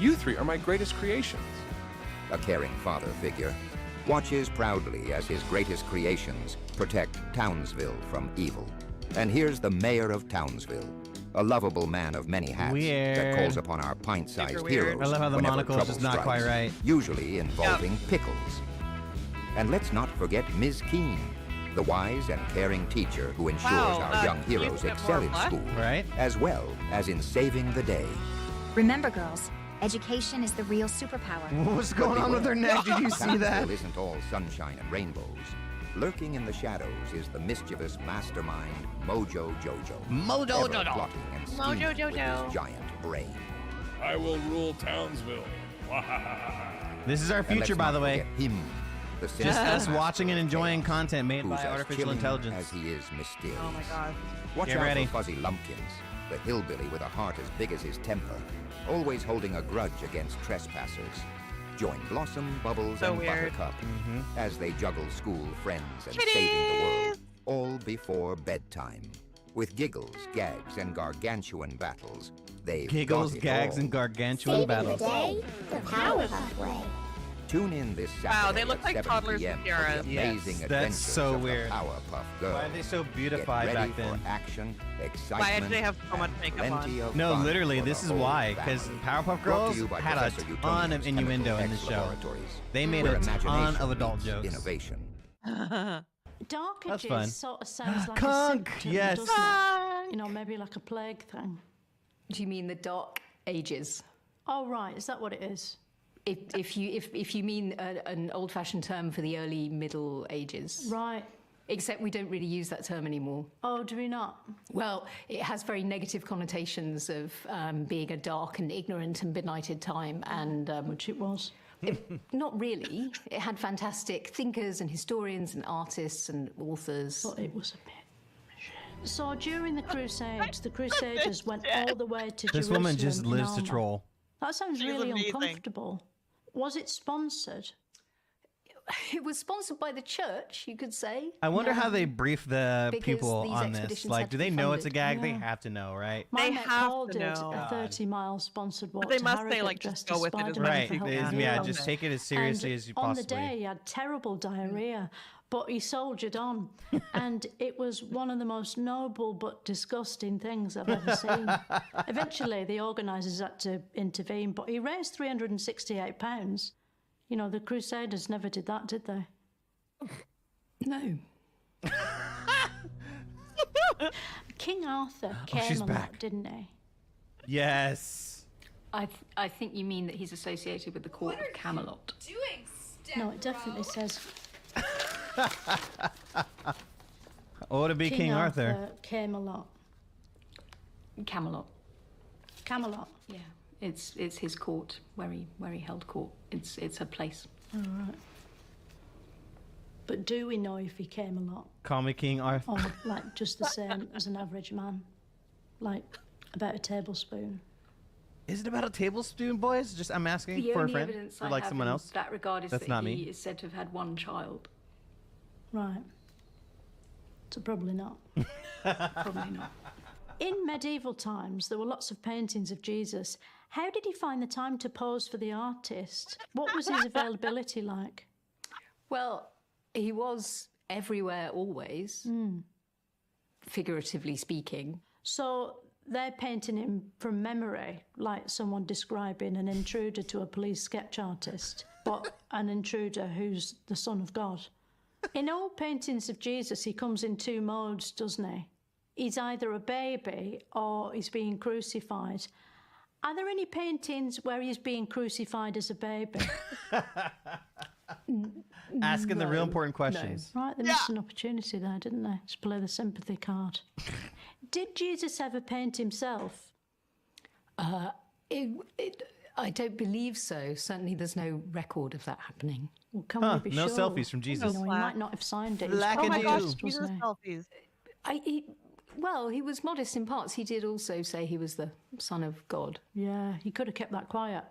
You three are my greatest creations. a caring father figure, watches proudly as his greatest creations protect Townsville from evil. And here's the mayor of Townsville, a lovable man of many hats that Weird. calls upon our pint-sized Super weird. heroes I love how the whenever monocle is trouble just not quite strikes, right. usually involving pickles. And let's not forget Ms. Keene, the wise and caring teacher who ensures Wow, our young Keene's heroes a bit excel more in black. school, Right? as well as in saving the day. Remember, girls, education is the real superpower. What's going on with her neck? Did you see that? Townsville isn't all sunshine and rainbows. Lurking in the shadows is the mischievous mastermind Mojo Jojo. Mojo ever Jojo. plotting and Mojo scheming with Jojo. his giant brain. I will rule Townsville. This is our And future, let's by not the way. forget him, the Just sinister us watching and master of enjoying chaos, content made who's by as artificial chilling intelligence. as he is mysterious. Oh my god. Watch Get out ready. for Fuzzy Lumpkins, the hillbilly with a heart as big as his temper, always holding a grudge against trespassers. Join Blossom, Bubbles, So and weird. Buttercup as they juggle school friends and Kitties! saving the world, all before bedtime. With giggles, gags, and gargantuan battles, they've Giggles, got it gags, all. and gargantuan Saving the battles. day the Powerpuff way. Tune in this Saturday Wow, they look at like 7 toddlers p.m. with for tiaras. the Yes, amazing that's adventures so of weird. the Powerpuff Girls. Why are they so Get beautified ready back then? for action, excitement, Why did they have so much and makeup on? plenty of No, fun literally, for the this is whole why. Because family. Powerpuff Brought Girls to you by had a Professor ton of Utonium's innuendo Chemical in the X show. Laboratories, They made where a ton imagination of adult meets jokes. Innovation. Dark That's ages fun. sort of sounds like Conk, a symptom, yes. doesn't it? You know, maybe like a plague thing. Do you mean the Dark Ages? Oh, right. Is that what it is? If you mean an old-fashioned term for the early Middle Ages, Right. except we don't really use that term anymore. Oh, do we not? Well, it has very negative connotations of being a dark and ignorant and benighted time, and Which it was. not really. It had fantastic thinkers and historians and artists and authors. But it was a bit. So during the Crusades, the Crusaders went all the way to This Jerusalem. woman just in lives to armor. troll. That sounds She's really amazing. uncomfortable. Was it sponsored? It was sponsored by the church, you could say. I wonder how they brief the Because people these on this. expeditions Like, had do to they be know it's a funded. gag? They Yeah. have to know, right? My They mate have Paul to did know. a 30-mile sponsored walk they to must say, Harrogate like, just dressed as go with it as Spider-Man Right. for help Yeah. with Yeah, the just COVID. take it as seriously And as you on the possibly. day, he had terrible diarrhea, but he soldiered on. And it was one of the most noble but disgusting things I've ever seen. Eventually, the organisers had to intervene, but he raised £368. You know, the Crusaders never did that, did they? No. King Arthur Oh, came she's a back. lot, didn't he? Yes. I think you mean that he's associated with the court What are of Camelot. you doing, Steph? No, it definitely says Oh, to be King Arthur. came a lot. Camelot. Camelot. Yeah, it's his court where he held court. It's a place. But do we know if he came a lot? Call me King Arthur. Or like just the same as an average man? Like about a tablespoon? Is it about a tablespoon, boys? Just I'm asking The for a only friend evidence or I like have someone in else. that regard is That's that not he me. is said to have had one child. Right. So probably not. Probably not. In medieval times, there were lots of paintings of Jesus. How did he find the time to pose for the artist? What was his availability like? Well, he was everywhere always, figuratively speaking. So they're painting him from memory, like someone describing an intruder to a police sketch artist, but an intruder who's the Son of God. In all paintings of Jesus, he comes in two modes, doesn't he? He's either a baby or he's being crucified. Are there any paintings where he's being crucified as a baby? Asking the real important questions. Right, they missed an opportunity there, didn't they? To play the sympathy card. Did Jesus ever paint himself? I don't believe so. Certainly there's no record of that happening. Well, can Huh, we be no sure? selfies from Jesus. You know, he might not have signed it. Black Oh my and gosh, blue. Jesus Wasn't he? selfies. Well, he was modest in parts. He did also say he was the son of God. Yeah, he could have kept that quiet.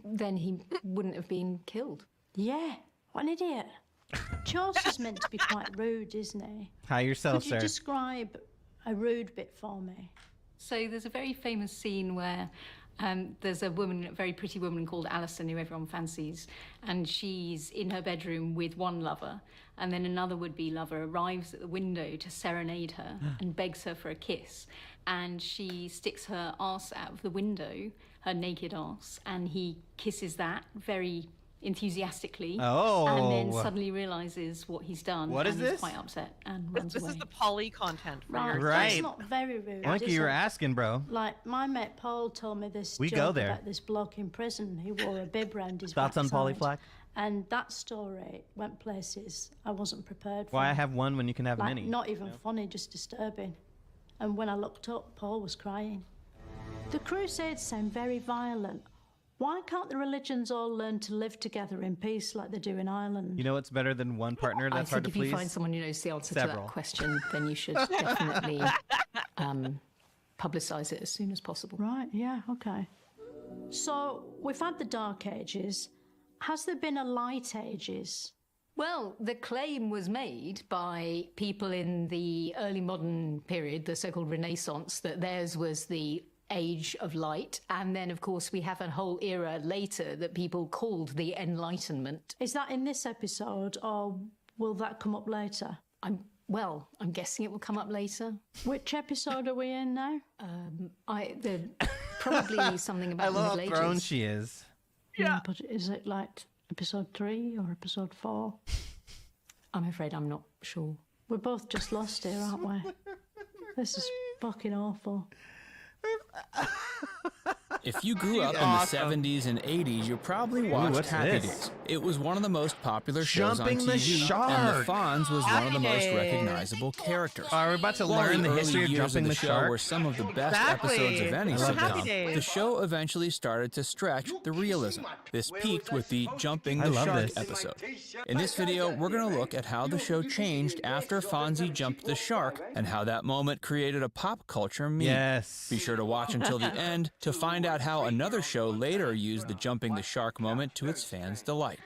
Then he wouldn't have been killed. Yeah, what an idiot. Chaucer's meant to be quite rude, isn't he? Hi yourself, Could you sir. describe a rude bit for me? So there's a very famous scene where there's a woman, a very pretty woman called Alison, who everyone fancies, and she's in her bedroom with one lover, and then another would-be lover arrives at the window to serenade her and begs her for a kiss, and she sticks her arse out of the window, her naked arse, and he kisses that very enthusiastically, and then suddenly realizes what he's done. What is and this? Is quite upset and runs away. This is the poly content for Right, your Right. That's not very rude. Monkey, is you were it? asking, bro. Like, my mate Paul told me this We joke go there. about this bloke in prison who wore a bib round his Thoughts on backside. Polyflack? And that story went places I wasn't prepared for. Why have one when you can have Like, many? not even funny, just disturbing. And when I looked up, Paul was crying. The Crusades sound very violent. Why can't the religions all learn to live together in peace like they do in Ireland? You know what's better than one partner I that's hard think to if please? you find someone who knows the answer Several. to that question, then you should definitely publicise it as soon as possible. Right, yeah, okay. So, we've had the Dark Ages. Has there been a Light Ages? Well, the claim was made by people in the early modern period, the so-called Renaissance, that theirs was the age of light. And then, of course, we have a whole era later that people called the Enlightenment. Is that in this episode, or will that come up later? I'm guessing it will come up later. Which episode are we in now? Probably something I about love the how Middle thrown Ages. she is. Yeah. But is it like episode 3 or episode 4? I'm afraid I'm not sure. We're both just lost here, aren't we? This is fucking awful. If you grew up in the 70s and 80s, you probably watched what's Happy this? Days. It was one of the most popular shows Jumping on the TV, and shark. the Fonz was one of the most Happy Days. recognizable characters. Are we about to While learn the early history of years jumping the the show shark? were some of the best Exactly. episodes of any I love Happy sitcom, Days. the show eventually started to stretch the realism. This peaked with the Jumping I the love Shark this. episode. In this video, we're going to look at how the show changed after Fonzie jumped the shark and how that moment created a pop culture meme. Yes. Be sure to watch until the end to find out how another show later used the jumping the shark moment to its fans' delight.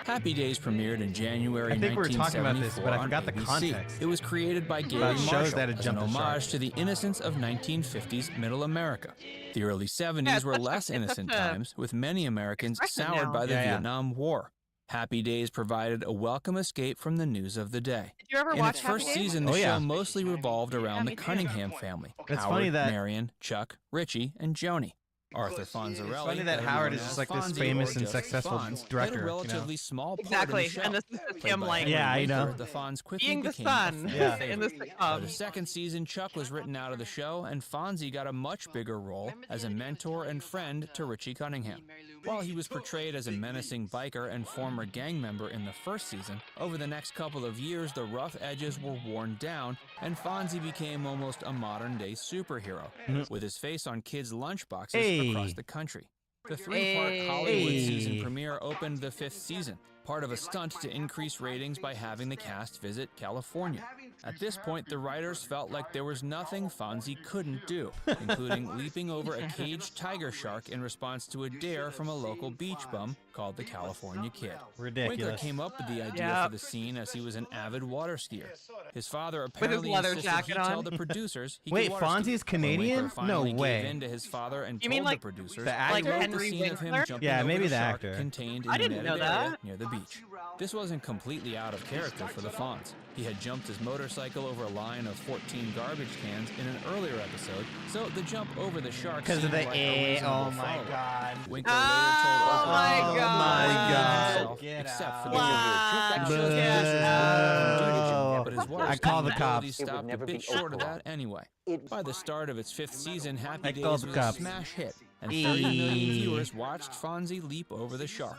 Happy Days premiered in January I think we were 1974 talking about this, but I on forgot the ABC. context. It was created by Gary About shows Marshall that had as an jumped the shark. homage to the innocence of 1950s Middle America. The early 70s were less innocent times, with many Americans expression soured now. by the Yeah, yeah. Vietnam War. Happy Days provided a welcome escape from the news of the day. Did you ever In watch its first Happy Days? season, the Oh, yeah. show mostly revolved around the Cunningham family. It's Howard, funny that- Marion, Chuck, Richie, and Joni. Arthur Fonzarelli. funny that Howard is just like this famous and successful director, Played you a know? relatively small part Exactly, in the show. and this is Played him, by like, Henry Yeah, I Winkler, know. The Fonz quickly being the became a son fan in the favorite. By the sitcom. second season, Chuck was written out of the show, and Fonzie got a much bigger role as a mentor and friend to Richie Cunningham. While he was portrayed as a menacing biker and former gang member in the first season, over the next couple of years, the rough edges were worn down, and Fonzie became almost a modern-day superhero, with his face on kids' lunchboxes Hey. across the country. The three-part Hollywood Hey. season premiere opened the 5th season, part of a stunt to increase ratings by having the cast visit California. At this point, the writers felt like there was nothing Fonzie couldn't do, including leaping over a caged tiger shark in response to a dare from a local beach bum called the California Kid. Winkler Ridiculous. came up with the idea Yep. for the scene as he was an avid water skier. His father apparently leather insisted jacket he tell on. the producers he Wait, could water ski. Fonzie's When Winkler Canadian? No finally way. gave in to his father and You told mean like the producers, the actor? Like he wrote Henry the scene of him Winkler? jumping Yeah, over maybe the the shark actor. contained in I the didn't know netted area that. near the beach. This wasn't completely out of character for the Fonz. He had jumped his motorcycle over a line of 14 garbage cans in an earlier episode, so the jump over the shark Because of seemed the like a reasonable oh my follow-up. god. Winkler Oh later my told God. himself, Get except out. for the Wow. That Boo. shows producers Boo. wanted him to do it, but his water I call the skiing cops. abilities stopped a bit short of that anyway. By the start of its 5th season, Happy I Days call was the a cops. smash hit, and 30 million viewers watched Fonzie leap over the shark.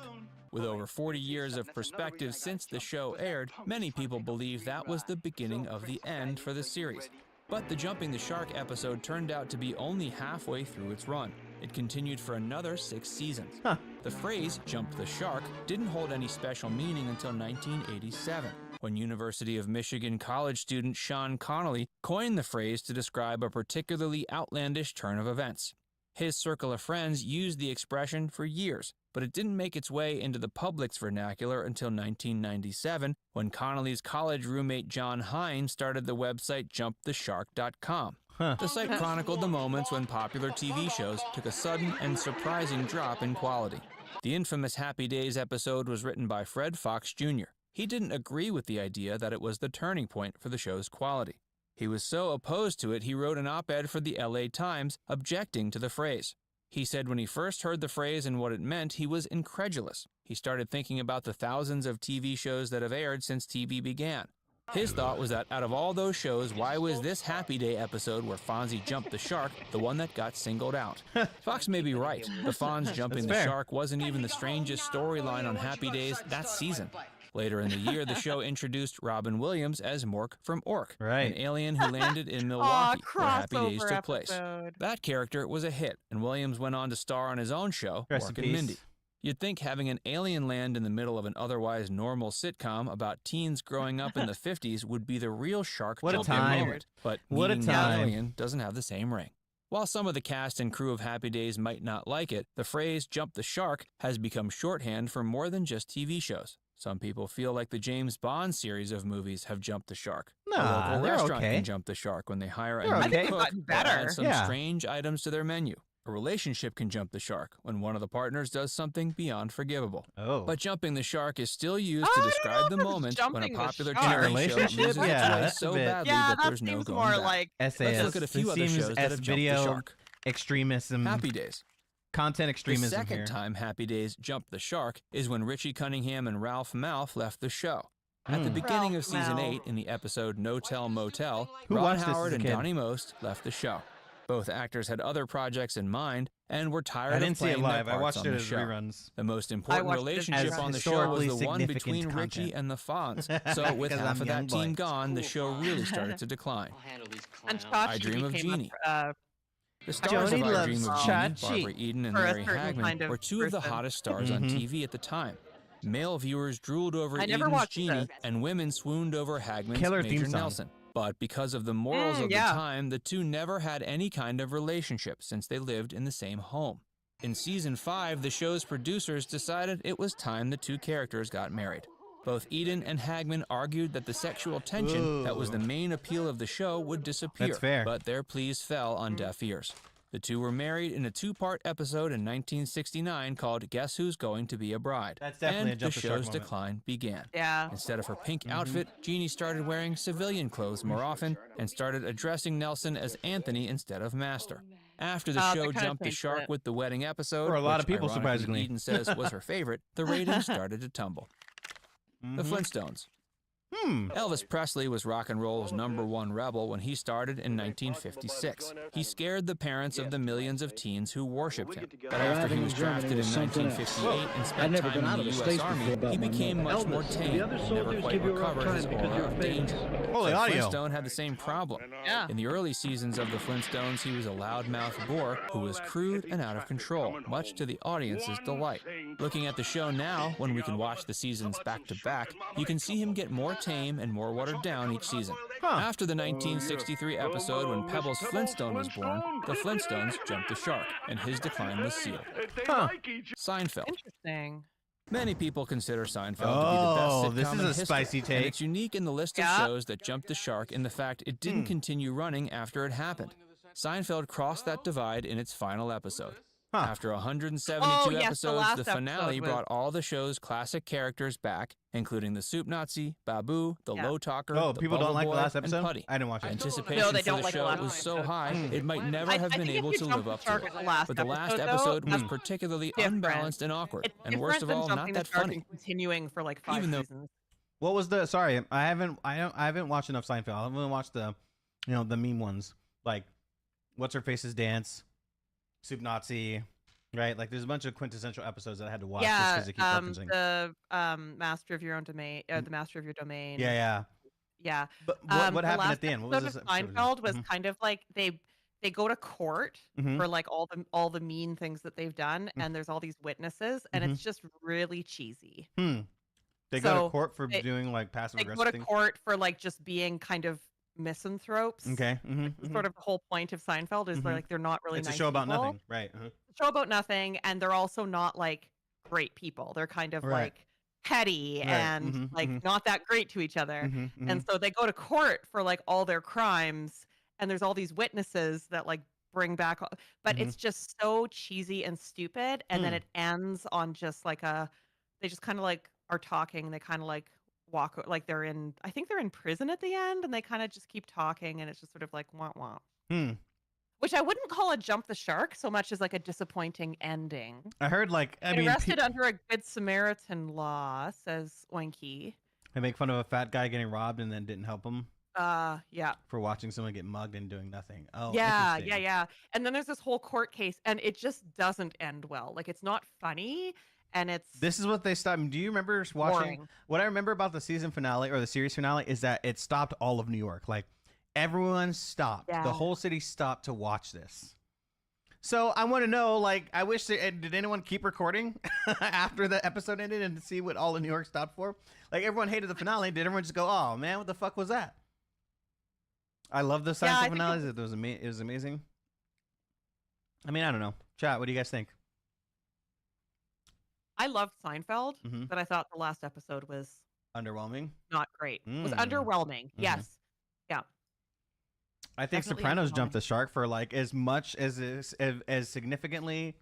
With over 40 years of perspective since the show aired, many people believe that was the beginning of the end for the series. But the Jumping the Shark episode turned out to be only halfway through its run. It continued for another 6 seasons. The phrase, jump the shark, didn't hold any special meaning until 1987. when University of Michigan college student Sean Connolly coined the phrase to describe a particularly outlandish turn of events. His circle of friends used the expression for years, but it didn't make its way into the public's vernacular until 1997, when Connolly's college roommate John Hines started the website JumpTheShark.com. The site chronicled the moments when popular TV shows took a sudden and surprising drop in quality. The infamous Happy Days episode was written by Fred Fox Jr. He didn't agree with the idea that it was the turning point for the show's quality. He was so opposed to it, he wrote an op-ed for the LA Times objecting to the phrase. He said when he first heard the phrase and what it meant, he was incredulous. He started thinking about the thousands of TV shows that have aired since TV began. His thought was that out of all those shows, why was this Happy Day episode where Fonzie jumped the shark the one that got singled out? Fox may be right. The Fonz jumping the shark wasn't even the strangest storyline on Happy Days that season. Later in the year, the show introduced Robin Williams as Mork from Ork, an alien who landed in Milwaukee, where Happy Days took place. That character was a hit, and Williams went on to star on his own show, Mork and Mindy. You'd think having an alien land in the middle of an otherwise normal sitcom about teens growing up in the 50s would be the real shark jumping moment, but meeting the alien doesn't have the same ring. While some of the cast and crew of Happy Days might not like it, the phrase jump the shark has become shorthand for more than just TV shows. Some people feel like the James Bond series of movies have jumped the shark. A local restaurant can jump the shark when they hire a new cook or add some strange items to their menu. A relationship can jump the shark when one of the partners does something beyond forgivable. But jumping the shark is still used to describe the moment when a popular TV show loses its way so badly that there's no going back. Let's look at a few other shows that have jumped the shark. Extremism. Happy Days. Content extremism. The second here. time Happy Days jumped the shark is when Richie Cunningham and Ralph Malph left the show. At the beginning of season 8, in the episode No Tell Motel, Ron Howard and Donnie Most left the show. Both actors had other projects in mind and were tired of playing their parts on the show. Reruns. The most important relationship on the show was the one between Richie and the Fonz. So with half of that team gone, the show really started to decline. I Dream of Jeannie. The stars of I Dream of Jeannie, Barbara Eden and Larry Hagman, were two of the hottest stars on TV at the time. Male viewers drooled over Eden's Jeannie, and women swooned over Hagman's Major Nelson. But because of the morals of the time, the two never had any kind of relationship since they lived in the same home. In season 5, the show's producers decided it was time the two characters got married. Both Eden and Hagman argued that the sexual tension that was the main appeal of the show would disappear, but their pleas fell on deaf ears. The two were married in a 2-part episode in 1969 called Guess Who's Going to Be a Bride? That's definitely and the show's decline began. Instead of her pink outfit, Jeannie started wearing civilian clothes more often and started addressing Nelson as Anthony instead of Master. After the show jumped the shark with the wedding episode, for a lot of which people, surprisingly, Eden says was her favorite, the ratings started to tumble. The Flintstones. Elvis Presley was rock and roll's #1 rebel when he started in 1956. He scared the parents of the millions of teens who worshipped him. But after he was drafted in 1958 and spent time in the U.S. Army, he became much more tame and never quite recovered his aura of danger. Flintstone had the same problem. In the early seasons of the Flintstones, he was a loudmouth bore who was crude and out of control, much to the audience's delight. Looking at the show now, when we can watch the seasons back to back, you can see him get more tame and more watered down each season. After the 1963 episode when Pebbles Flintstone was born, the Flintstones jumped the shark, and his decline was sealed. Seinfeld. Interesting. Many people consider Seinfeld to be the best sitcom in history, spicy take. and it's unique in the list of shows that jumped the shark in the fact it didn't continue running after it happened. Seinfeld crossed that divide in its final episode. After 172 episodes, the finale brought all the show's classic characters back, including the Soup Nazi, Babu, the Low Talker, the people don't like the last episode? and Putty. I didn't watch it. Anticipation for the show was so high, it might never have been able to live up to it. But the last episode was particularly unbalanced and awkward, and worst of all, not that funny. Continuing for like 5 seasons. What was the? Sorry, I haven't watched enough Seinfeld. I haven't watched the meme ones like What's Her Face's Dance, Soup Nazi, right? Like there's a bunch of quintessential episodes that I had to watch just because they keep referencing. The Master of Your Own Domain, the Master of Your Domain. Yeah. But what happened at the end? What was this episode? Seinfeld was kind of like they go to court for like all the mean things that they've done, and there's all these witnesses, and it's just really cheesy. They go to court for doing like passive They aggressive go to things. court for like just being kind of misanthropes. Okay. Sort of the whole point of Seinfeld is like they're not really It's nice a show about people. nothing, right? Show about nothing, and they're also not like great people. They're kind of Right. like petty Right. and like not that great to each other. And so they go to court for like all their crimes, and there's all these witnesses that like bring back, but it's just so cheesy and stupid. And then it ends on just like they just kind of like are talking, and they kind of like walk, like I think they're in prison at the end, and they kind of just keep talking, and it's just sort of like wah wah. Which I wouldn't call a jump the shark so much as like a disappointing ending. I heard like I mean, arrested under a good Samaritan law, says Oinky. They make fun of a fat guy getting robbed and then didn't help him. Yeah. For watching someone get mugged and doing nothing. Oh, yeah, interesting. yeah. And then there's this whole court case, and it just doesn't end well. Like it's not funny, and it's This is what they stopped. Do you remember watching? boring. What I remember about the season finale or the series finale is that it stopped all of New York. Like everyone stopped. Yeah. The whole city stopped to watch this. So I want to know, like, I wish did anyone keep recording after the episode ended and see what all of New York stopped for? Like everyone hated the finale. Did everyone just go, "Oh man, what the fuck was that?" I love the Seinfeld finales. It was amazing. I mean, I don't know. Chat, what do you guys think? I loved Seinfeld, Mhm. but I thought the last episode was Underwhelming. not great. It was Mm. underwhelming. Yes. Yeah. I think Definitely Sopranos underwhelming. jumped the shark for like as much as significantly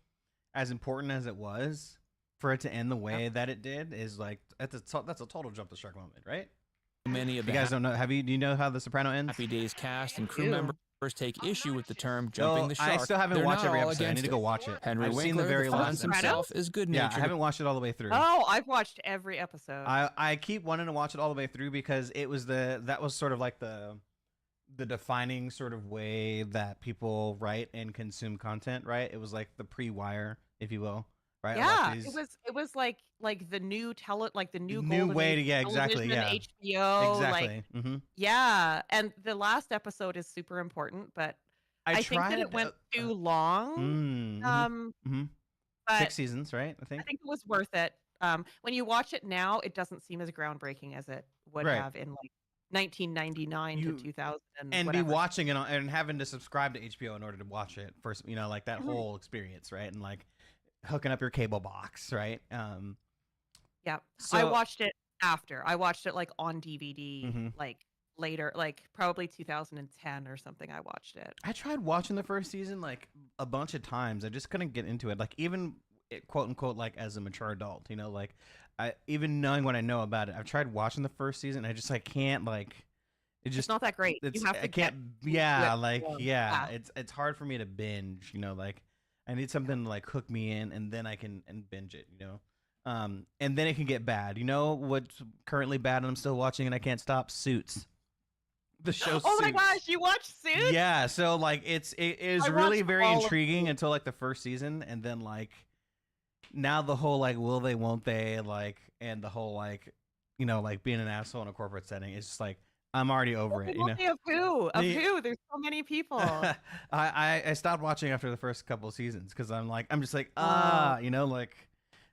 as important as it was for it to end the way that it did is like that's a total jump the shark moment, right? Many of You the guys don't know? Do you know how the Soprano ends? Happy Days cast and crew do. members take issue with the term jumping the shark. I still haven't They're watched not every all episode. I need against to go it. watch it. Henry I've Winkler seen the very defines last himself episode. as good Yeah, I natured. haven't watched it all the way through. Oh, I've watched every episode. I keep wanting to watch it all the way through because that was sort of like the defining sort of way that people write and consume content, right? It was like the pre-wire, if you will, right? Yeah, Like these- it was like the new the new New golden way age to- yeah, exactly, television, HBO, exactly. like yeah. And the last episode is super important, but I think that it went too long. But 6 seasons, right? I think. I think it was worth it. When you watch it now, it doesn't seem as groundbreaking as it would Right. have in like 1999 to 2000 and whatever. be watching it and having to subscribe to HBO in order to watch it first, like that Mm-hmm. whole experience, right? And like hooking up your cable box, right? Yeah. So- I watched it after. I watched it like on DVD, Mhm. like later, like probably 2010 or something. I watched it. I tried watching the first season like a bunch of times. I just couldn't get into it. Like even quote unquote like as a mature adult, like even knowing what I know about it, I've tried watching the first season. I just can't like. It's not that great. You have to I can't. get Yeah, into it. like Yeah. it's hard for me to binge. Like I need something to like hook me in, and then I can binge it. And then it can get bad. You know what's currently bad, and I'm still watching, and I can't stop. Suits. The show. Oh my Suits. gosh, you watched Suits? Yeah, so like it is I really watched very all of intriguing until like the first season, and then like now the whole like will they won't they like and the whole like like being an asshole in a corporate setting is just like I'm already over it. Of who? Of Me- who? There's so many people. I stopped watching after the first couple of seasons because I'm just like like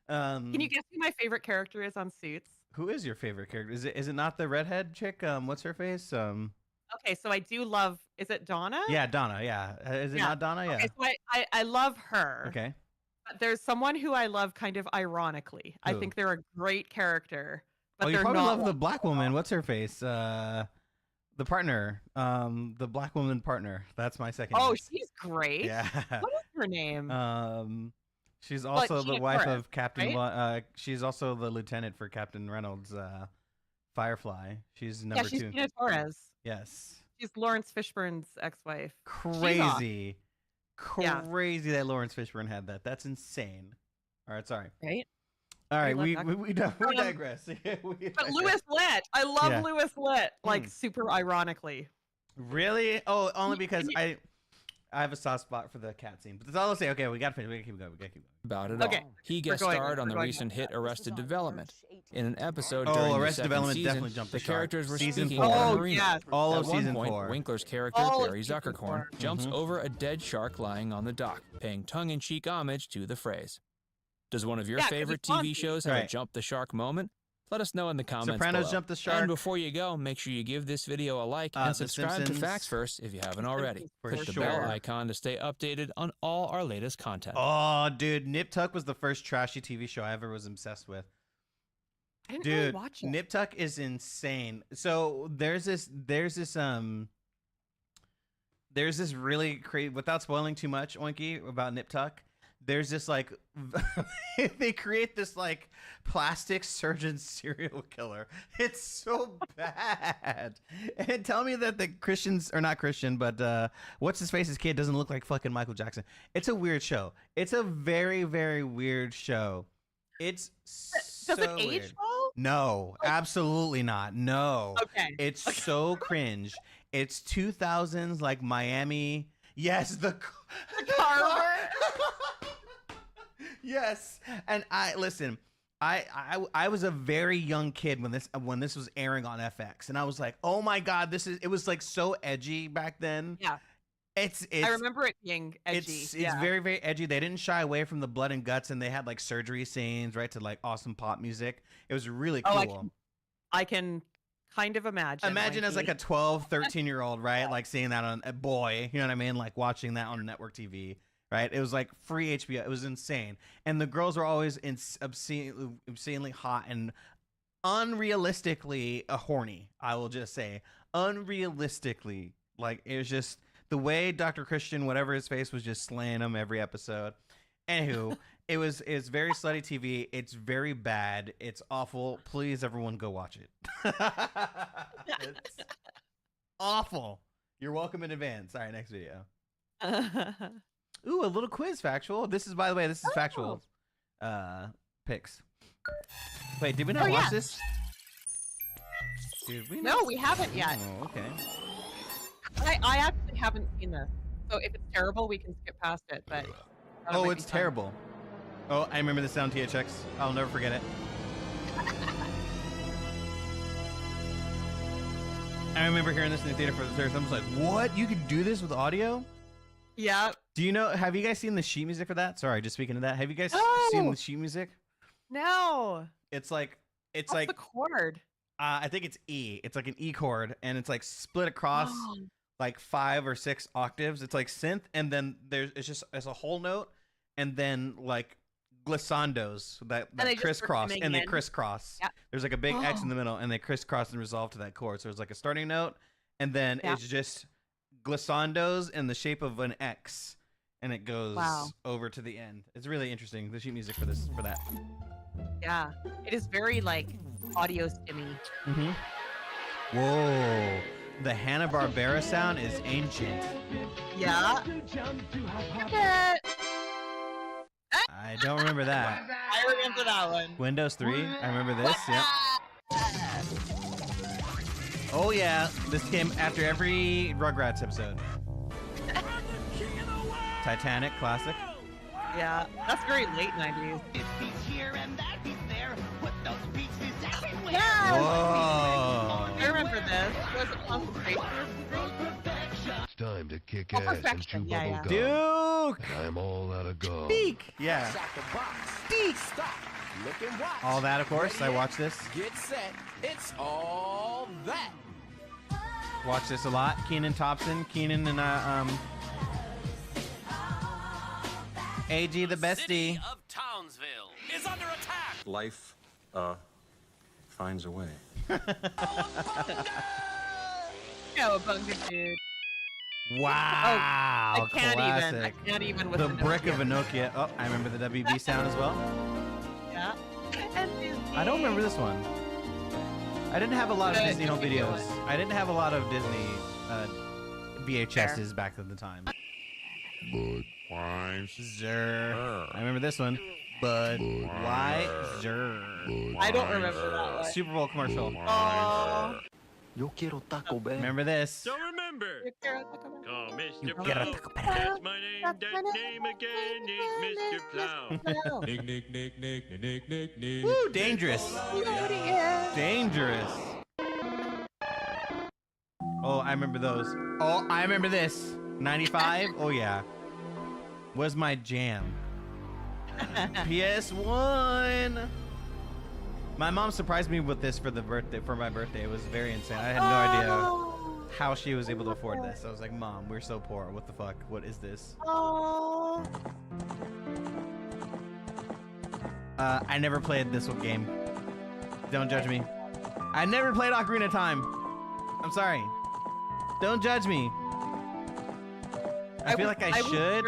Can you guess who my favorite character is on Suits? who is your favorite character? Is it not the redhead chick? What's her face? Okay, so I do love. Is it Donna? Yeah, Donna. Yeah, is it not Donna? Yeah. Okay, so I love her. Okay. But there's someone who I love kind of ironically. I Who? think they're a great character, but Oh, you they're probably not. love the black woman. What's her face? The partner. The black woman partner. That's my second. Oh, choice. she's great. Yeah. What is her name? She's also the Gina wife Torres, of Captain. right? She's also the lieutenant for Captain Reynolds. Firefly. She's number she's 2. Gina Torres. Yes. She's Lawrence Fishburne's ex-wife. Crazy. Yeah. Crazy that Lawrence Fishburne had that. That's insane. All right, sorry. Right? All right, love we that. digress. We But digress. Louis Litt, I love Yeah. Louis Litt, like Hmm. super ironically. Really? Oh, only because I have a soft spot for the cat scene. But that's all I'll say. Okay, we gotta finish. We gotta keep going. About it Okay, all. He we're guest going- starred on the we're going. recent hit Arrested Development. In an episode Oh, during the Arrested second Development season, definitely jumped the the shark. characters were Season speaking 4. on Oh, a marina. yes. All At of one season point, 4. Winkler's character, All of Barry season Zuckerkorn, 4. jumps over a dead shark lying on the dock, paying tongue-in-cheek homage to the phrase. Does one of your Yeah, 'cause favorite it's Fonzie. TV shows have a Right. jump the shark moment? Let us know in the comments Sopranos below. jumped the shark. And before you go, make sure you give this video a like The and subscribe to Simpsons. Facts First if you haven't already. For Click the sure. bell icon to stay updated on all our latest content. Oh, dude, Nip Tuck was the first trashy TV show I ever was obsessed with. I didn't really Dude, watch it. Nip Tuck is insane. So there's this really crazy, without spoiling too much, Oinky, about Nip Tuck. There's this like, they create this like plastic surgeon serial killer. It's so bad. And tell me that the Christians, or not Christian, but what's his face's kid doesn't look like fucking Michael Jackson. It's a weird show. It's a very, very weird show. It's Does it age weird. well? No, absolutely not. No. Okay. It's so cringe. It's 2000s like Miami. Yes, the Carver. Yes. And I listen, I was a very young kid when this was airing on FX, and I was like, "Oh my god, it was like so edgy back then." Yeah. It's I remember it being edgy. It's very, very edgy. They didn't shy away from the blood and guts, and they had like surgery scenes, right, to like awesome pop music. It was really cool. Oh, I can kind of imagine. Imagine as like a 12, 13-year-old, right? Like seeing that on a boy, you know what I mean? Like watching that on network TV, right? It was like free HBO. It was insane. And the girls were always obscenely hot and unrealistically horny, I will just say. Unrealistically. Like, it was just the way Dr. Christian, whatever his face, was just slaying them every episode. Anywho, it's very slutty TV. It's very bad. It's awful. Please, everyone, go watch it. It's awful. You're welcome in advance. All right, next video. Ooh, a little quiz factual. This is, by the way, this is factual picks. Wait, did we not watch this? Did we not? No, we haven't yet. Oh, okay. I actually haven't seen this. So if it's terrible, we can skip past it. But Oh, it's terrible. Oh, I remember this on THX. I'll never forget it. I remember hearing this in the theater for the first time. I was like, what? You could do this with audio? Yeah. Do you know, have you guys seen the sheet music for that? Sorry, just speaking of that. Have you guys seen the sheet music? No. It's like, What's the chord? I think it's E. It's like an E chord, and it's like split across like 5 or 6 octaves. It's like synth, and then it's a whole note, and then like glissandos that crisscross, and they crisscross. Yep. There's like a big X in the middle, and they crisscross and resolve to that chord. So it's like a starting note, and then it's just glissandos in the shape of an X, and it goes over to the end. It's really interesting, the sheet music for that. Yeah, it is very like audio stimmy. Mm-hmm. Whoa, the Hanna-Barbera sound is ancient. Yeah. I don't remember that. I remember that one. Windows 3. I remember this. Yep. Oh yeah, this came after every Rugrats episode. Titanic, classic. Yeah, that's very late 90s. Yeah. Whoa. I remember this. Was it concentration? It's time to kick ass and chew bubble gum. Duke! And I'm all out of gum. Beak! Yeah. Deek! Stop. Look and watch. All that, of course. I watched this. Get set. It's all that. Watch this a lot. Kenan Thompson. Kenan and AG the bestie. City of Townsville is under attack. Life finds a way. No, Bunga dude. Wow. I can't classic. even. I can't even with the brick of a Nokia. Oh, I remember the WB sound as well. Yeah. And Disney. I don't remember this one. I didn't have a lot of Disney home videos. I didn't have a lot of Disney VHSs back at the time. Budweiser. I remember this one. Budweiser. I don't remember that one. Super Bowl commercial. Yo quiero Taco Bell. Remember this? So remember, call Mr. You Plow. get a Taco Bell. That's my name. That name again is Mr. Plow. Nick. Woo, dangerous. Dangerous. Oh, I remember those. Oh, I remember this. 95? Oh, yeah. Was my jam. PS1. My mom surprised me with this for my birthday. It was very insane. I had no idea how she was able to afford this. I was like, Mom, we're so poor. What the fuck? What is this? Oh. I never played this game. Don't judge me. I never played Ocarina of Time. I'm sorry. Don't judge me. I feel like I should.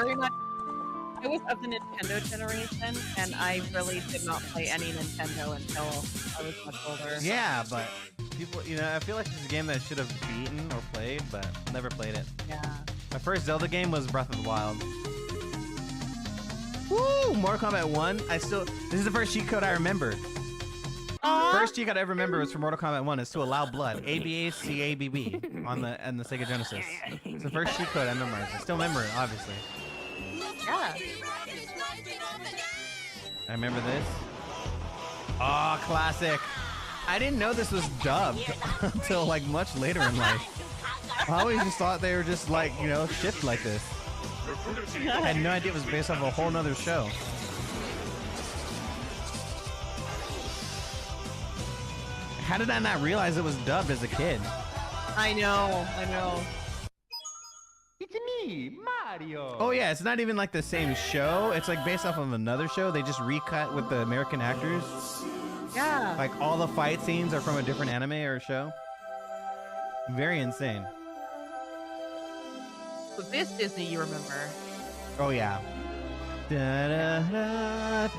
I was of the Nintendo generation, and I really did not play any Nintendo until I was much older. Yeah, but people, I feel like this is a game that I should have beaten or played, but never played it. Yeah. My first Zelda game was Breath of the Wild. Woo! Mortal Kombat 1. This is the first cheat code I remember. First cheat code I ever remember was for Mortal Kombat 1 is to allow blood. ABACABB on the Sega Genesis. It's the first cheat code I memorized. I still remember it, obviously. Yeah. I remember this. Oh, classic. I didn't know this was dubbed until like much later in life. I always just thought they were just like, shipped like this. I had no idea it was based off a whole nother show. How did I not realize it was dubbed as a kid? I know. It's me, Mario. Oh yeah, it's not even like the same show. It's like based off of another show. They just recut with the American actors. Yeah. Like all the fight scenes are from a different anime or show. Very insane. So this Disney you remember? Oh yeah. A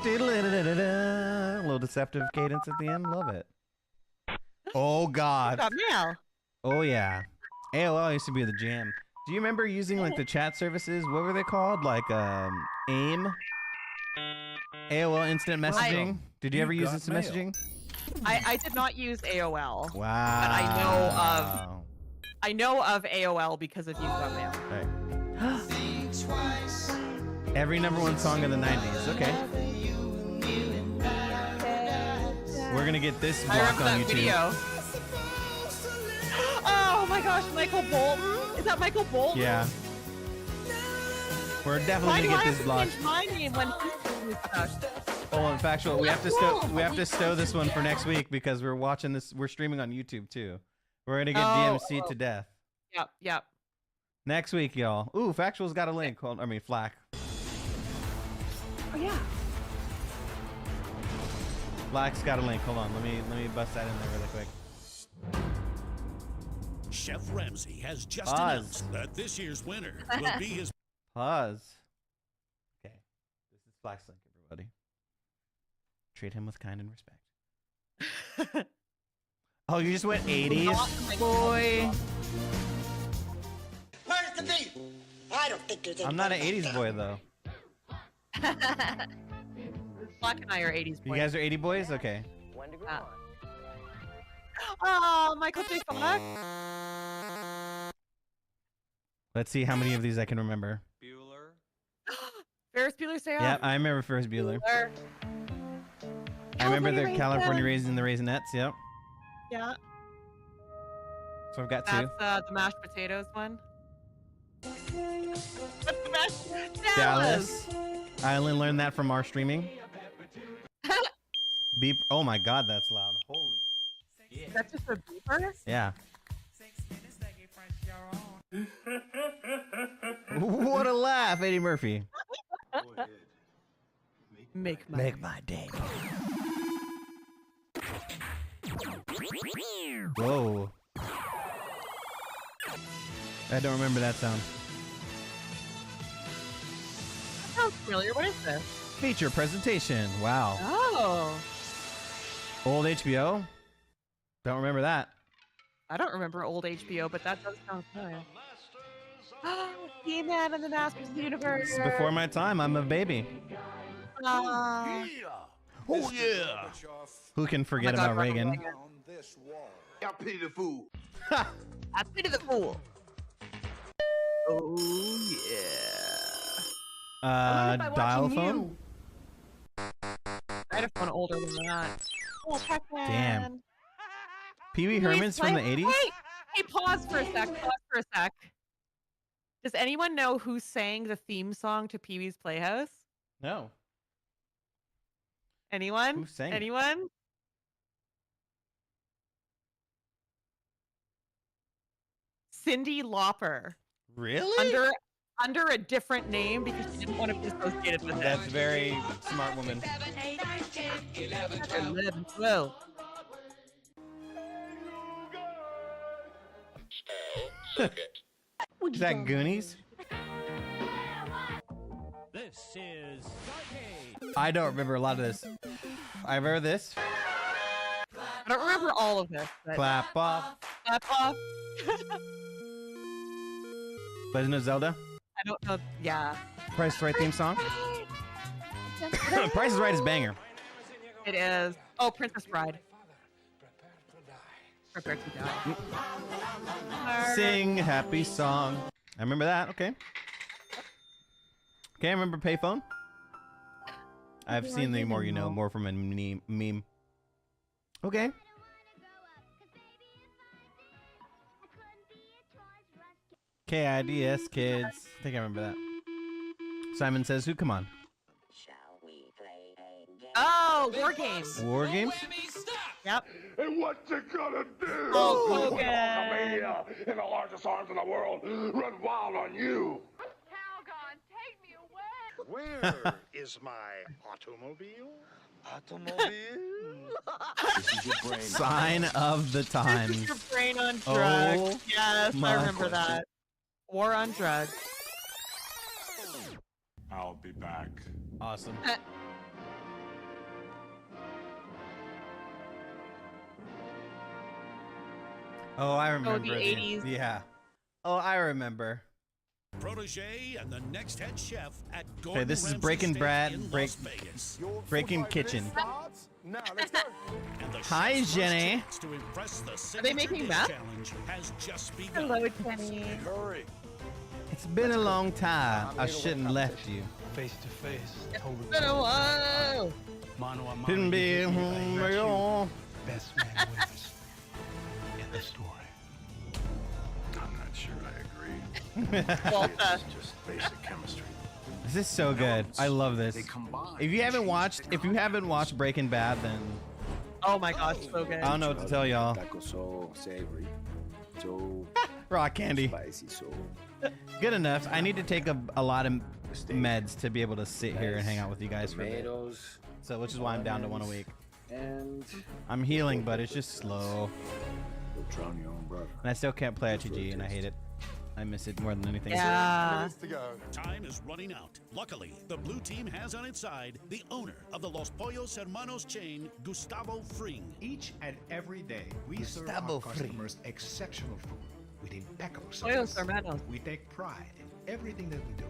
little deceptive cadence at the end. Love it. Oh god. What's up now? Oh yeah. AOL used to be the jam. Do you remember using like the chat services? What were they called? Like AIM? AOL Instant Messaging? Did you ever use instant messaging? I did not use AOL. Wow. But I know of AOL because of You Got Mail. Right. Every #1 song in the 90s. Okay. We're gonna get this block on YouTube. Video. Oh my gosh, Michael Bolton? Is that Michael Bolton? Yeah. We're definitely gonna get this block. Why do I have to change my name when he's doing this stuff? Oh, and factual. We have to stow this one for next week because we're watching this. We're streaming on YouTube too. We're gonna get DMC to death. Yep. Next week, y'all. Ooh, Factual's got a link. Flack. Oh yeah. Flack's got a link. Hold on. Let me bust that in there really quick. Chef Ramsay has just Pause. announced that this year's winner will be his. Pause. Okay. This is Flack's link, everybody. Treat him with kind and respect. Oh, you just went 80s? Boy. Where's the beef? I don't think there's. I'm not an 80s boy, though. Black and I are 80s boys. You guys are 80 boys? Okay. Oh, Michael J. Fox. Let's see how many of these I can remember. Ferris Bueller's Day Off. Yeah, I remember Ferris Bueller. I remember the California Raisins and the Raisinets. Yep. Yeah. So I've got two. That's the mashed potatoes one. What's the mashed? Dallas. I only learned that from our streaming. Beep. Oh my god, that's loud. Holy. Is that just a beeper? Yeah. What a laugh, Eddie Murphy. Make my day. Whoa. I don't remember that sound. That sounds familiar. What is this? Feature presentation. Wow. Oh. Old HBO? Don't remember that. I don't remember old HBO, but that does sound familiar. He-Man and the Masters of the Universe. It's before my time. I'm a baby. Oh yeah. Who can forget about Reagan? I pity the fool. I pity the fool. Oh yeah. Dial phone? I had a phone older than that. Oh, Pac-Man. Damn. Pee Wee Herman's from the 80s? Hey, pause for a sec. Does anyone know who sang the theme song to Pee Wee's Playhouse? No. Anyone? Who sang it? Anyone? Cyndi Lauper. Really? Under a different name because she didn't want to be associated with it. That's very smart woman. 11, 12. Is that Goonies? This is Starcade. I don't remember a lot of this. I remember this. I don't remember all of this. But Clap off. Clap off. Legend of Zelda. I don't know. Yeah. Price is Right theme song. Price is Right is banger. It is. Oh, Princess Bride. Prepare to die. Sing happy song. I remember that. Okay. Okay, I remember Payphone. I've seen the more you know, more from a meme. Okay. KIDS kids. I think I remember that. Simon Says Who? Come on. Oh, War Games. War Games? Yep. And what you gonna do? Oh, Logan. Logan. In the largest arms in the world, run wild on you. Where is my automobile? This is your brain. Sign of the This times. is your brain on drugs. Oh, Yes, I my remember that. War on drugs. I'll be back. Awesome. Oh, I remember. the 80s. Yeah. Oh, I remember. Protege and the next head chef at Gordon Okay, this is Ramsay Breaking Steak Bad, in Las Vegas. Breaking Kitchen. Now, let's go. And the Hi, chef's first Jenny. chance to impress the Are they signature making dish meth? challenge has just begun. Hello, Jenny. Hurry. It's been a long time. I shouldn't left you. Face to face. It's been a while. Mano a mano, Didn't be you hit me, I home hurt at you. all. Best man wins. In the story. I'm not sure I agree. Well, It's just basic chemistry. This is so good. I love this. If you haven't watched Breaking Bad, then Oh my gosh, so good. I don't know what to tell y'all. Taco so savory, so Rock candy. spicy, so Good enough. I need to take a lot of meds to be able to sit here and hang out with you guys for a bit. tomatoes, So, which is why I'm down to one a week. and I'm healing, but it's just slow. you'll drown your own brother. And I still can't play RTG, and I hate it. I miss it more than anything. Yeah. Time is running out. Luckily, the blue team has on its side the owner of the Los Pollos Hermanos chain, Gustavo Fring. Each and every day, we serve Gustavo our Fring. customers exceptional food with impeccable Pollos service. Hermanos. We take pride in everything that we do.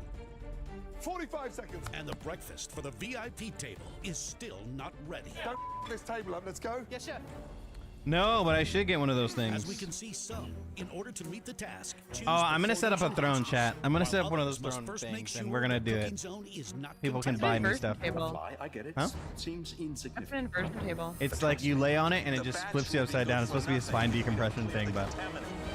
45 seconds. And the breakfast for the VIP table is still not ready. Don't this table up. Let's go. Yes, chef. No, but I should get one of those things. As we can see, some, in order to meet the task, choose Oh, I'm gonna the set up a photos throne choices, chat. I'm gonna set up while one of those others must throne first make things, sure and we're gonna the do cooking it. zone is not People can contaminated. buy me Inversion stuff. table. I get it. Huh? Seems That's an insignificant. inversion table. It's like you lay on it and it just flips you upside down. It's supposed to be a spine decompression thing, but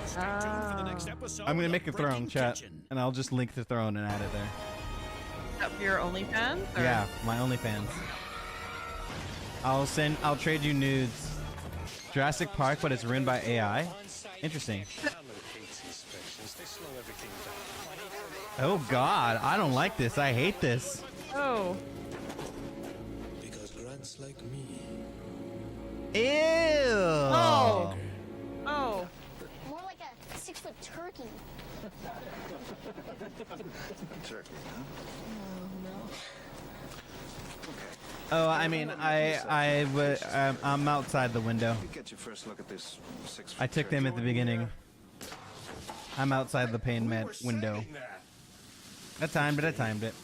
Stay tuned for the next episode I'm gonna of make a Breaking throne chat, Kitchen. and I'll just link the throne and add it there. Up for your OnlyFans? Or? Yeah, my OnlyFans. I'll trade you nudes. Jurassic Park, but it's written by AI. Interesting. Oh God, I don't like this. I hate this. Oh. Because grunts like me. Ew. Oh. Oh. More like a 6-foot turkey. Turkey, huh? Oh, I mean, I'm outside the window. You get your first look at this 6 I took them at the beginning. I'm outside the pain med window. I timed it.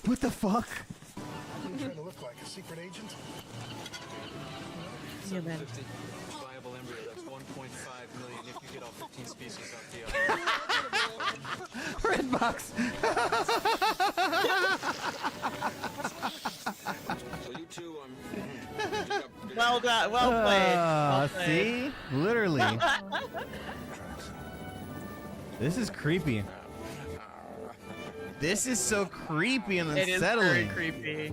What the fuck? You trying to look like a secret agent? Human. Viable embryo, that's 1.5 million if you get all 15 species off the Red box. So you two, Well done. Well played. Well played. See? Literally. This is creepy. This is so creepy and It is unsettling. very creepy.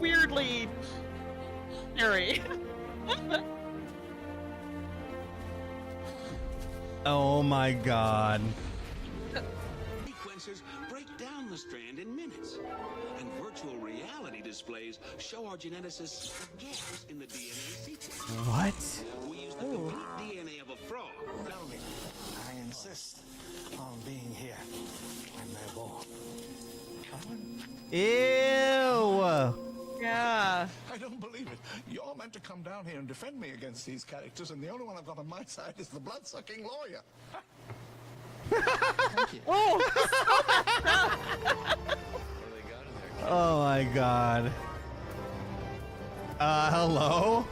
weirdly scary. Oh my god. Sequences break down the strand in minutes, and virtual reality displays show our geneticists the gaps in the DNA sequence. What? We use the complete DNA of a frog. Tell me, I insist on being here when they're born. Ew. Yeah. I don't believe it. You're meant to come down here and defend me against these characters, and the only one I've got on my side is the blood-sucking lawyer. Thank you. Oh my god. Hello?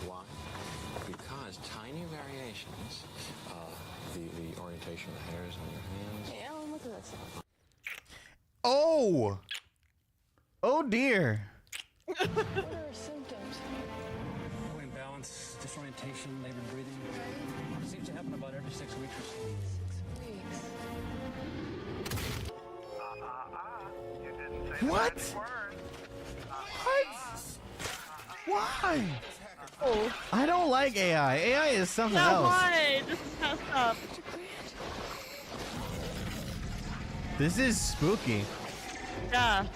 Why? Because tiny variations, the orientation of the hairs on your hands. Yeah, look at this. Oh! Oh dear. What are symptoms? Imbalance, disorientation, labored breathing. It seems to happen about every 6 weeks or so. 6 weeks. What? What? Why? Oh. I don't like AI. AI is something Yeah, else. why? This is messed up. This is spooky. Yeah.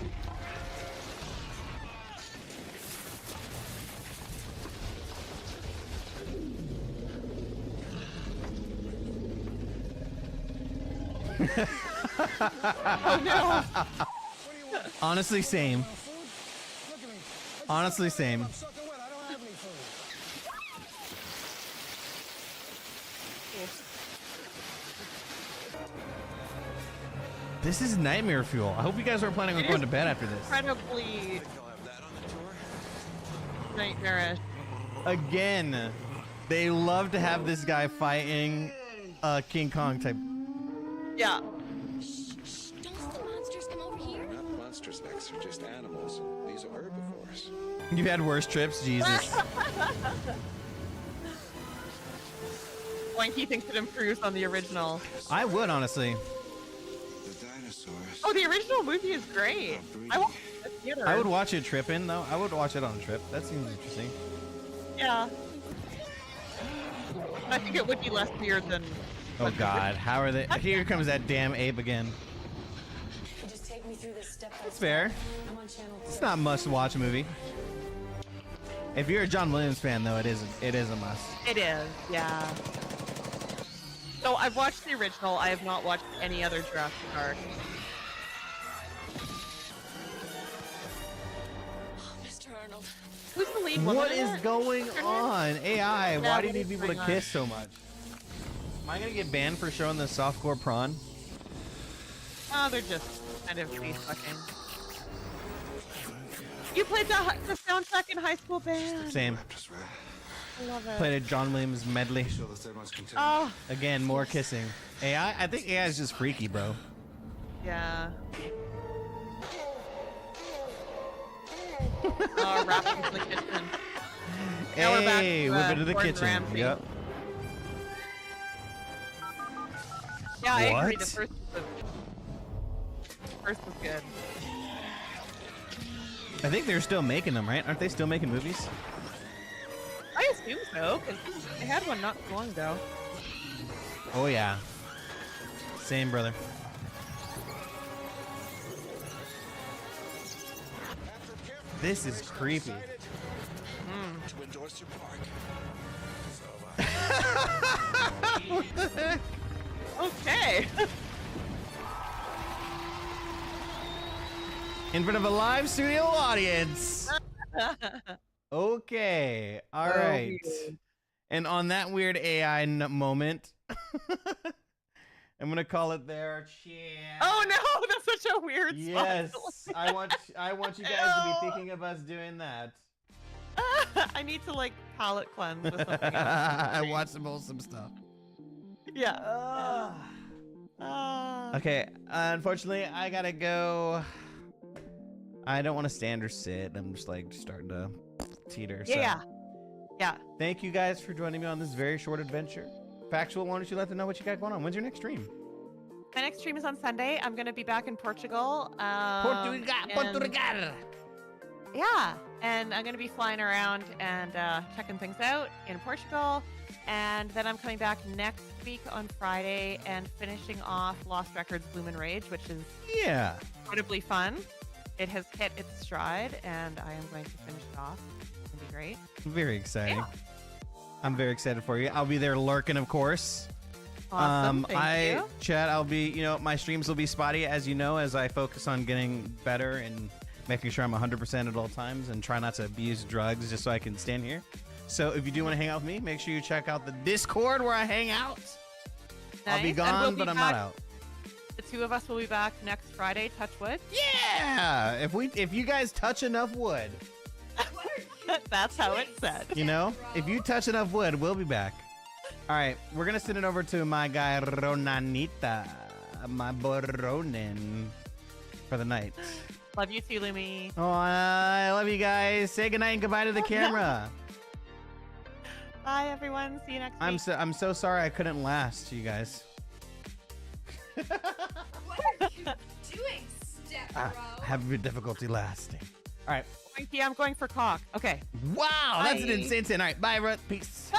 Oh no. Honestly, same. Honestly, same. This is nightmare fuel. I hope you guys aren't planning on going to bed after this. Incredibly nightmarish. Again, they love to have this guy fighting King Kong type. Yeah. Don't let the monsters come over here. They're not monsters, Max. They're just animals, and these are herbivores. You had worse trips, Jesus. Wanky thinks it improves on the original. I would, honestly. The dinosaurs. Oh, the original movie is great. I watched it in the theater. I would watch it tripping, though. I would watch it on a trip. That seems interesting. Yeah. I think it would be less weird than. Oh God, how are they? Here comes that damn ape again. Just take me through this step by It's fair. I'm on channel 2. It's not a must-watch movie. If you're a John Williams fan, though, it is a must. It is, yeah. So I've watched the original. I have not watched any other Jurassic Park. Mr. Arnold. Who's the lead woman? What in is it? going on? AI, Yeah, why do you what need is people to going on? kiss so much? Am I gonna get banned for showing the softcore prawn? Oh, they're just kind of face fucking. You played the soundtrack in high school band. Same. I love it. Played a John Williams medley. Oh, Again, more kissing. AI? I think AI is just freaky, bro. yeah. Oh, wrapped into the kitchen. Now we're back Hey, to, whip it to the Gordon kitchen. Ramsay. Yep. Yeah, I agree. What? The first was good. I think they're still making them, right? Aren't they still making movies? I assume so, because they had one not too long ago. Oh yeah. Same, brother. This is creepy. To endorse your park. What the heck? Okay. In front of a live studio audience. Okay. All right. weird. And on that weird AI moment, I'm gonna call it there. Oh no, that's such a weird Yes, spot. I want you guys to be thinking of us doing that. I need to like palate cleanse with something else. I watched some wholesome stuff. Yeah. Okay, unfortunately, I gotta go. I don't want to stand or sit. I'm just like starting to teeter. So. Yeah. Yeah. Thank you guys for joining me on this very short adventure. Factual, why don't you let them know what you got going on? When's your next stream? My next stream is on Sunday. I'm going to be back in Portugal. Portugal. Yeah, and I'm going to be flying around and checking things out in Portugal. And then I'm coming back next week on Friday and finishing off Lost Records Bloom & Rage, which is incredibly fun. It has hit its stride, and I am going to finish it off. It's going to be great. Very exciting. Yeah. I'm very excited for you. I'll be there lurking, of course. Awesome. Thank you. Chad, I'll be, my streams will be spotty, as you know, as I focus on getting better and making sure I'm 100% at all times and try not to abuse drugs just so I can stand here. So if you do want to hang out with me, make sure you check out the Discord where I hang out. Nice. I'll be gone, but I'm not out. The two of us will be back next Friday. Touch wood. Yeah. If you guys touch enough wood. That's how it's said. If you touch enough wood, we'll be back. All right, we're gonna send it over to my guy Ronanita, my boy Ronan, for the night. Love you too, Lumi. Oh, I love you guys. Say goodnight and goodbye to the camera. Bye, everyone. See you next week. I'm so sorry I couldn't last, you guys. What are you doing, Step Bro? Having difficulty lasting. All right. I'm going for cock. Okay. Wow, that's an insane. All right, bye, everyone. Peace.